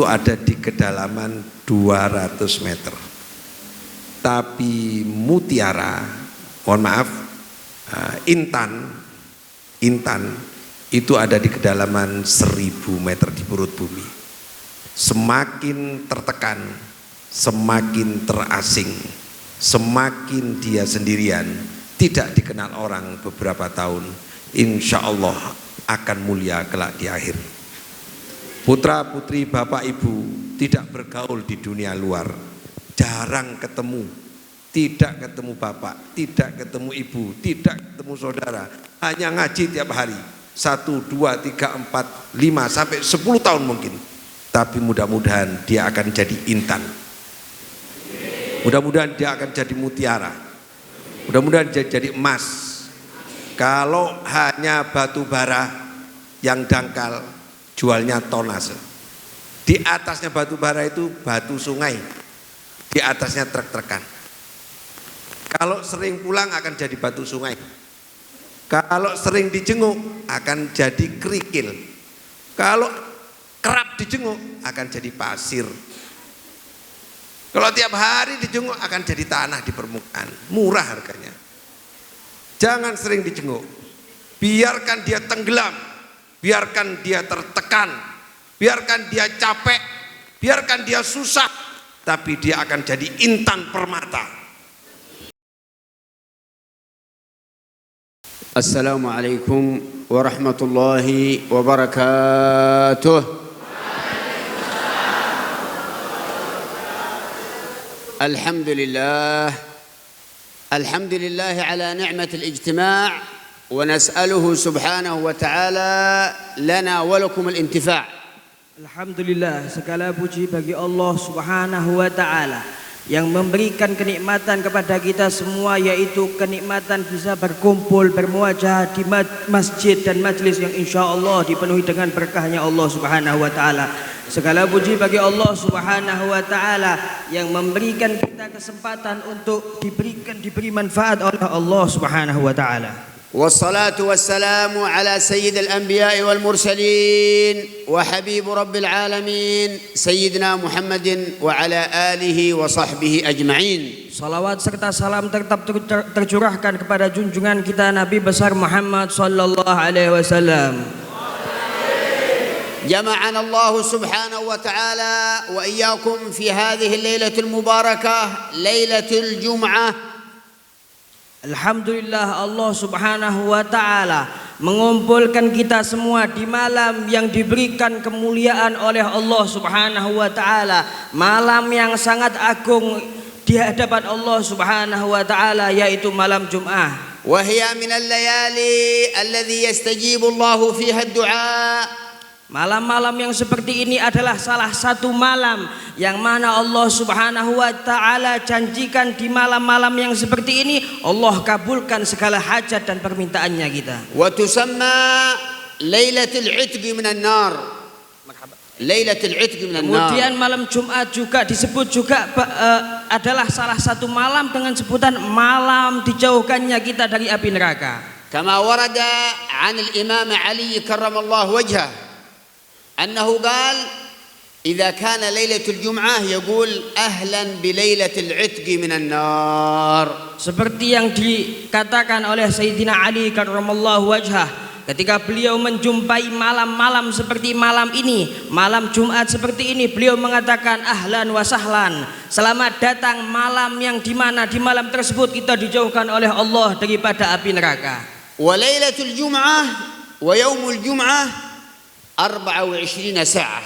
ada di kedalaman 200 meter. Tapi mutiara, mohon maaf, intan itu ada di kedalaman 1000 meter di perut bumi. Semakin tertekan, semakin terasing, semakin dia sendirian, tidak dikenal orang beberapa tahun, insya Allah akan mulia kelak di akhir. Putra putri bapak ibu tidak bergaul di dunia luar, jarang ketemu, tidak ketemu bapak, tidak ketemu ibu, tidak ketemu saudara, hanya ngaji tiap hari 1, 2, 3, 4, 5 sampai 10 tahun mungkin. Tapi mudah-mudahan dia akan jadi intan, mudah-mudahan dia akan jadi mutiara, mudah-mudahan dia jadi emas. Kalau hanya batu bara yang dangkal, jualnya tonase. Di atasnya batu bara itu batu sungai, di atasnya trek-trekan. Kalau sering pulang akan jadi batu sungai, kalau sering dijenguk akan jadi kerikil, kalau kerap dijenguk akan jadi pasir, kalau tiap hari dijenguk akan jadi tanah di permukaan, murah harganya. Jangan sering dijenguk, biarkan dia tenggelam, biarkan dia tertekan, biarkan dia capek, biarkan dia susah, tapi dia akan jadi intan permata. Assalamualaikum warahmatullahi wabarakatuh. Alhamdulillah, alhamdulillah ala ni'mat al-ijtima' wa nas'aluhu subhanahu wa ta'ala lana wa lakum al-intifa'. Alhamdulillah, segala puji bagi Allah subhanahu wa ta'ala yang memberikan kenikmatan kepada kita semua, yaitu kenikmatan bisa berkumpul bermuajah di masjid dan majlis yang insya Allah dipenuhi dengan berkahnya Allah subhanahu wa ta'ala. Segala puji bagi Allah subhanahu wa ta'ala yang memberikan kita kesempatan untuk diberi manfaat oleh Allah subhanahu wa ta'ala. Wassalatu wassalamu ala sayyidil anbiya'i wal mursalin wa habibu rabbil alamin sayyidina Muhammadin wa ala alihi wa sahbihi ajma'in. Salawat serta salam tetap tercurahkan kepada junjungan kita Nabi besar Muhammad sallallahu alaihi wasallam. جمعنا الله سبحانه وتعالى وإياكم في هذه الليلة المباركة ليلة الجمعة. Alhamdulillah, Allah subhanahu wa ta'ala mengumpulkan kita semua di malam yang diberikan kemuliaan oleh Allah subhanahu wa ta'ala, malam yang sangat agung di hadapan Allah subhanahu wa ta'ala, yaitu malam Jum'ah. وهي من الليالي الذي يستجيب الله فيها الدعاء. Malam-malam yang seperti ini adalah salah satu malam yang mana Allah subhanahu wa ta'ala janjikan di malam-malam yang seperti ini Allah kabulkan segala hajat dan permintaannya kita. Wa tusamma lailatul 'itq minan nar. Lailatul 'itq minan nar. Kemudian malam Jumat juga disebut juga adalah salah satu malam dengan sebutan malam dijauhkannya kita dari api neraka. Kama warada 'an al-Imam Ali karramallahu wajhah أنه قال إذا كان ليلة الجمعة يقول أهلا بليلة العتق من النار. Seperti yang dikatakan oleh Sayyidina Ali karramallahu wajhah ketika beliau menjumpai malam-malam seperti malam ini, malam Jumat seperti ini, beliau mengatakan ahlan wa sahlan, selamat datang malam yang dimana di malam tersebut kita dijauhkan oleh Allah daripada api neraka. Wa lailatul jum'ah wa yaumul jum'ah 24 ساعة.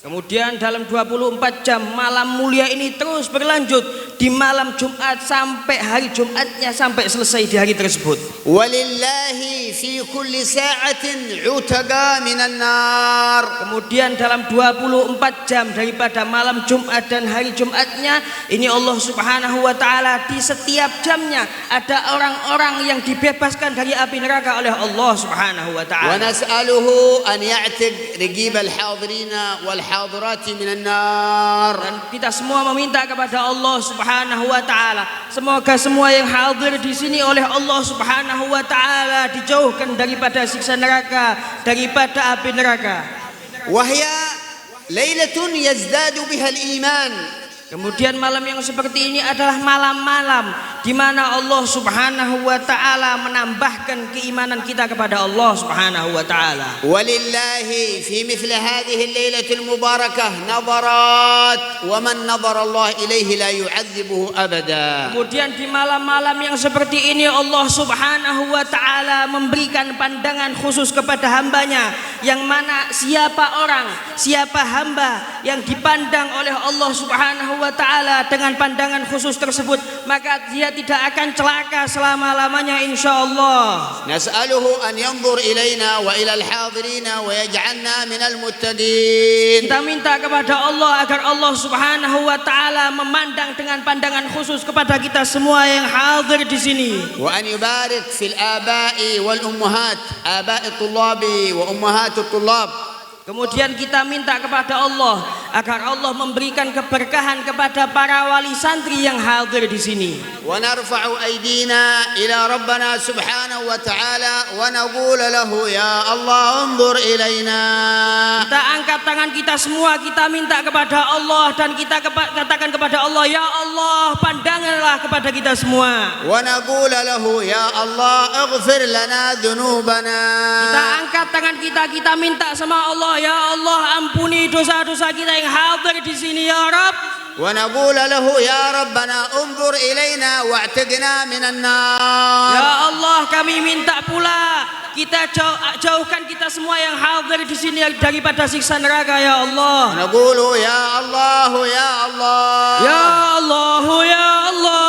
Kemudian dalam 24 jam malam mulia ini terus berlanjut di malam Jumat sampai hari Jumatnya sampai selesai di hari tersebut. Walillahi fi kulli sa'atin 'utaqa minan nar. Kemudian dalam 24 jam daripada malam Jumat dan hari Jumatnya ini Allah Subhanahu wa taala di setiap jamnya ada orang-orang yang dibebaskan dari api neraka oleh Allah Subhanahu wa taala. Wa nas'aluhu an ya'tiq riqib al-hadirina wal hadirati minan nar. Dan kita semua meminta kepada Allah Subhanahu wa taala semoga semua yang hadir di sini oleh Allah Subhanahu wa taala dijauhkan daripada siksa neraka, daripada api neraka. Wahya lailatun yazdadu biha al-iman. Kemudian malam yang seperti ini adalah malam-malam di mana Allah Subhanahu wa taala menambahkan keimanan kita kepada Allah Subhanahu wa taala. Walillahi fi mithli hadhihi al-lailati al-mubarakah nadarat wa man nadara Allah ilaihi la yu'adzibuhu abada. Kemudian di malam-malam yang seperti ini Allah Subhanahu wa taala memberikan pandangan khusus kepada hambanya yang mana siapa orang, siapa hamba yang dipandang oleh Allah Subhanahu wa taala dengan pandangan khusus tersebut maka dia tidak akan celaka selama-lamanya insyaallah. Nas'aluhu an yanzur ilaina wa ila al-hadirina wa yaj'alna minal muttaqin. Kita minta kepada Allah agar Allah Subhanahu wa taala memandang dengan pandangan khusus kepada kita semua yang hadir di sini. Wa an yubarik fil aba'i wal ummahat, aba'i tullabi wa ummahatut tullab. Kemudian kita minta kepada Allah agar Allah memberikan keberkahan kepada para wali santri yang hadir di sini. Wa narfa'u aydina ila Rabbana subhanahu wa ta'ala wa naqulu lahu ya Allah unzur ilaina. Kita angkat tangan kita semua, kita minta kepada Allah dan kita katakan kepada Allah, ya Allah pandanglah kepada kita semua. Wa naqulu lahu ya Allah ighfir lana dhunubana. Kita angkat tangan kita minta sama Allah, ya Allah ampuni dosa-dosa kita yang hadir di sini ya Rabb. Wa naqulu lahu ya Rabbana unzur ilaina wa'tiqna minan nar. Ya Allah kami minta pula kita jauhkan kita semua yang hadir di sini daripada siksa neraka ya Allah. Naqulu ya Allah ya Allah. Ya Allah ya Allah.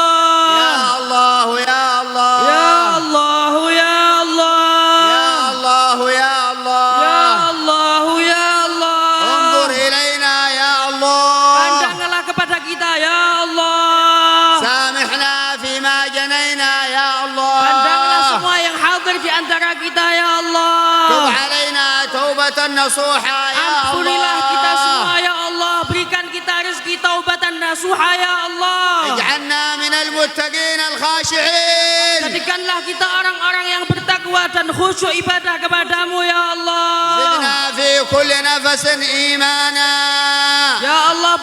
Ya Allah ya Allah. Ya Allah ya Allah. Ya Allah ya Allah. Ya Allah ya Allah. Unzur ilaina ya Allah. Pandanglah kepada kita ya Allah. Samihna fima janaina ya Allah. Pandanglah semua yang hadir di antara kita ya Allah. Tub alaina taubatan nasuha ya Allah. Ampunilah kita semua ya Allah. Berikan kita rezeki taubatan nasuha ya Allah. Ij'alna minal muttaqin al-khashi'in. Jadikanlah kita orang-orang yang bertakwa dan khusyuk ibadah kepadamu ya Allah. Zidna fi kulli nafasin imana. Ya Allah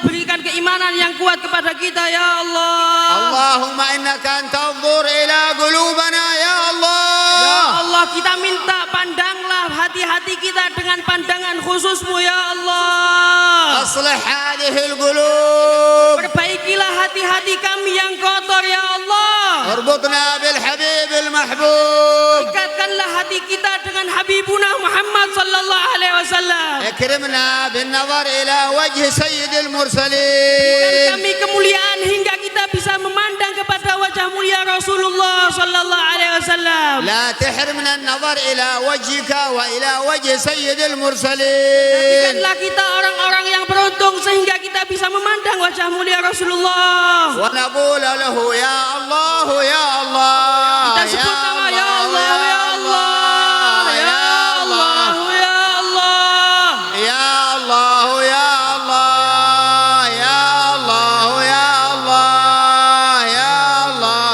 berikan keimanan yang kuat kepada kita ya Allah. Allahumma innaka antanzur ila qulubana ya Allah. Ya Allah kita minta pandanglah hati-hati kita dengan pandangan khususmu ya Allah. Aslih hadhihi al-qulub. Perbaikilah hati-hati kami yang kotor ya Allah. Arbutna bil habib al-mahbub. Ikatkanlah hati kita dengan Habibuna Muhammad sallallahu alaihi wasallam. Akrimna bin nazar ila wajhi sayyidil Berikan mursalin. kami kemuliaan hingga kita bisa memandang kepada wajah mulia Rasulullah sallallahu alaihi wasallam. لا تحرمنا النظر إلى وجهك وإلى وجه سيد المرسلين. Jadikanlah kita orang-orang yang beruntung sehingga kita bisa memandang wajah mulia Rasulullah. ونقول له يا الله يا الله. Kita sebut nama ya Allah ya Allah. Ya Allah ya Allah. يا الله يا الله يا الله يا الله يا الله.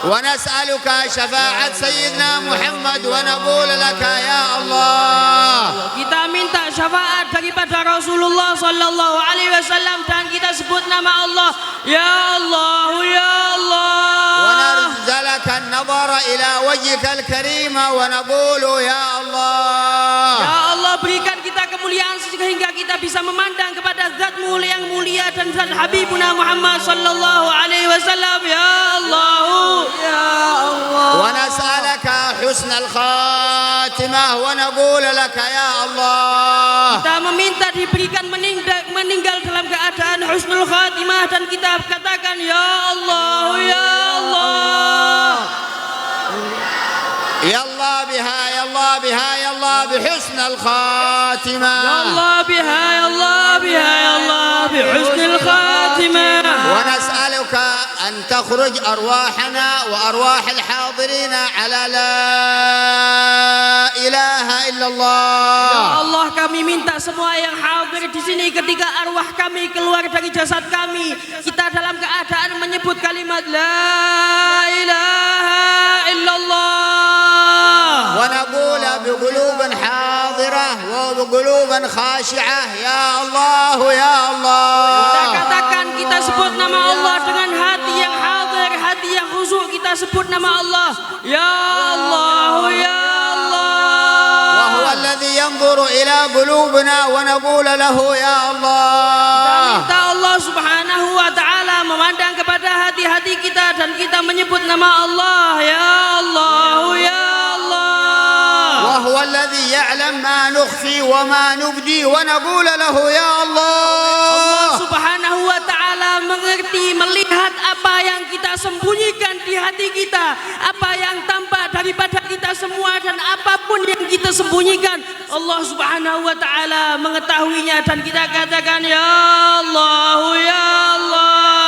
ونسألك شفاعة سيدنا محمد ونقول لك يا الله. Kita minta syafaat daripada Rasulullah sallallahu alaihi wasallam dan kita sebut nama Allah ya Allah ya Allah. ونرزلك النظر إلى وجهك الكريم ونقول يا الله. Ya Allah berikan kita kemuliaan kemuliaan sehingga kita bisa memandang kepada zat-Mu yang mulia dan zat Habibuna Muhammad sallallahu alaihi wasallam. Ya Allah, ya Allah. Wa nas'aluka husnal khatimah wa naqulu laka ya Allah. Kita meminta diberikan meninggal dalam keadaan husnul khatimah dan kita katakan ya Allah, ya Allah. Ya Allah biha, ya Allah biha, ya Allah bihusnal khatimah. Ya Allah biha, ya Allah biha, ya Allah bihusnil khatimah. Wa nas'aluka an takhruj arwahana wa arwah al-hadirin ala la ilaha illallah. Ya Allah, kami minta semua yang hadir di sini ketika arwah kami keluar dari jasad kami, kita dalam keadaan menyebut kalimat la ilaha illallah. Wa naqulu biqulubin hadirah wa biqulubin khashi'ah ya Allah, ya Allah. Kita katakan, kita sebut nama Allah dengan hati yang hadir, hati yang khusyuk, kita sebut nama Allah ya Allah, ya Allah. Wa huwa alladhi yanzuru ila qulubina wa naqulu lahu ya Allah. Kita minta Allah Subhanahu wa taala memandang kepada hati-hati kita dan kita menyebut nama Allah ya Allah, ya Allah. Wa huwa alladhi ya'lam ma nukhfi wa ma nubdi wa naqulu lahu ya Allah. Allah Subhanahu wa taala mengerti, melihat apa yang kita sembunyikan di hati kita, apa yang tampak daripada kita semua dan apapun yang kita sembunyikan, Allah Subhanahu wa taala mengetahuinya dan kita katakan ya Allah, ya Allah.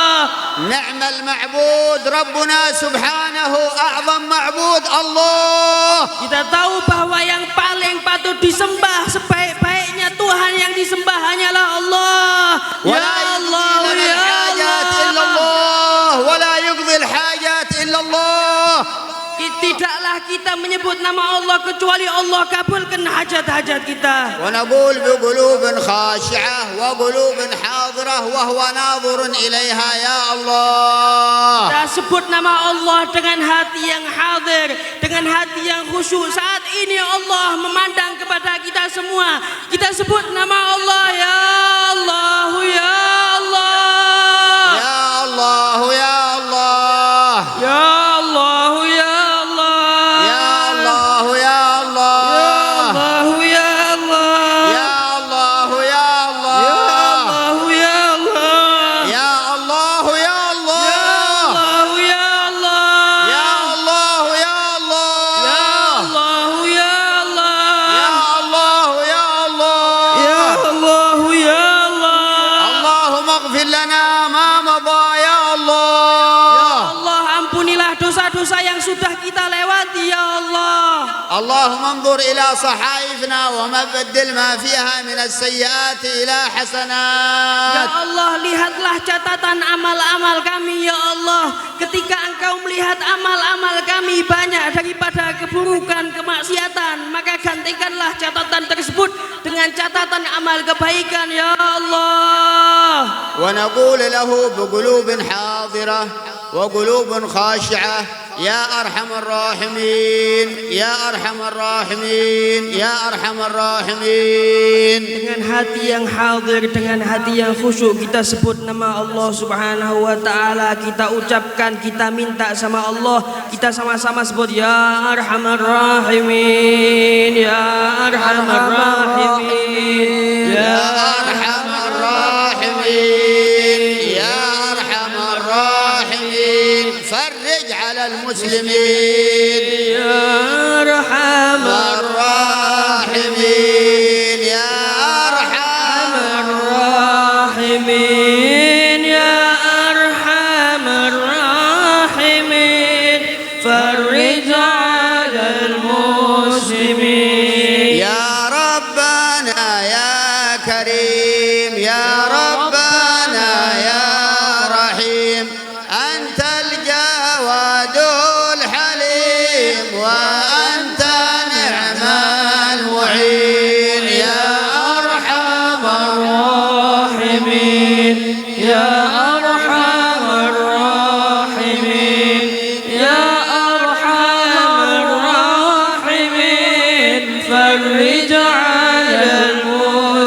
Ni'mal ma'bud Rabbuna subhanahu a'zam ma'bud Allah. Kita tahu bahwa yang paling patut disembah, sebaik-baiknya Tuhan yang disembah hanyalah Allah. Ya Allah, ya Allah. Wa la yuqdi al-hajat illa Allah. Tidaklah kita menyebut nama Allah kecuali Allah kabulkan hajat-hajat kita. Wa naqul bi qulubin khashi'ah wa qulubin hadirah wa huwa nadhirun ilaiha ya Allah. Kita sebut nama Allah dengan hati yang hadir, dengan hati yang khusyuk. Saat ini Allah memandang kepada kita semua. Kita sebut nama Allah ya Allah, ya Allah. Ya Allah, ya Allah. Ya Allah, ya dosa yang sudah kita lewati ya Allah. Allahumma anzur ila sahaifna wa ma baddil ma fiha min as-sayyiati ila hasanat. Ya Allah, lihatlah catatan amal-amal kami ya Allah. Ketika Engkau melihat amal-amal kami banyak daripada keburukan, kemaksiatan, maka gantikanlah catatan tersebut dengan catatan amal kebaikan ya Allah. Wa naqul lahu bi qulubin hadirah wa qulubun khashi'ah ya arhamar rahimin, ya arhamar rahimin, ya arhamar rahimin. Dengan hati yang hadir, dengan hati yang khusyuk, kita sebut nama Allah Subhanahu wa taala, kita ucapkan, kita minta sama Allah, kita sama-sama sebut ya arhamar rahimin, ya arhamar rahimin, ya arhamar rahimin, ya arhamar rahimin. Farrij 'ala al-muslimin ya arhamar rahimin, ya arhamar rahimin, ya arhamar rahimin. Farrij 'ala al-muslimin ya rabbana ya karim, ya rabbana ya rahim. Antal jawadul halim wa anta ni'mal mu'in, ya arhamar rahimin, ya arhamar rahimin, ya arhamar rahimin. Farrij 'ala al-muslimin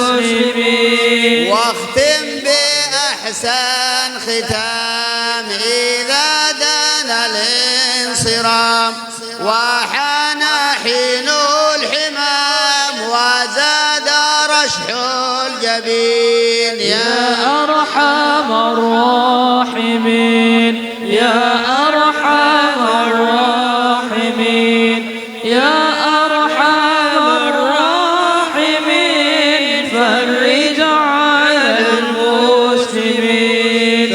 المحجبين يا أرحم الراحمين يا أرحم الراحمين يا أرحم الراحمين فرج على المسلمين.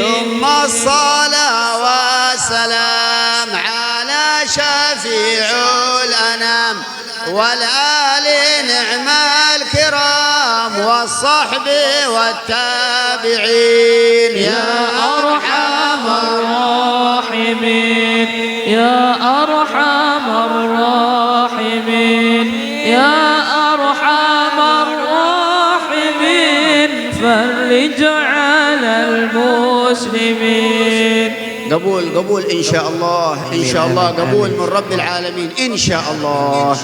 ثم الصلاة والسلام على شفيع الأنام والآل نعم الكرام والصحب والتابعين يا أرحم الراحمين يا أرحم الراحمين يا أرحم الراحمين فرج على المسلمين. قبول إن شاء الله، إن شاء الله قبول من رب العالمين إن شاء الله.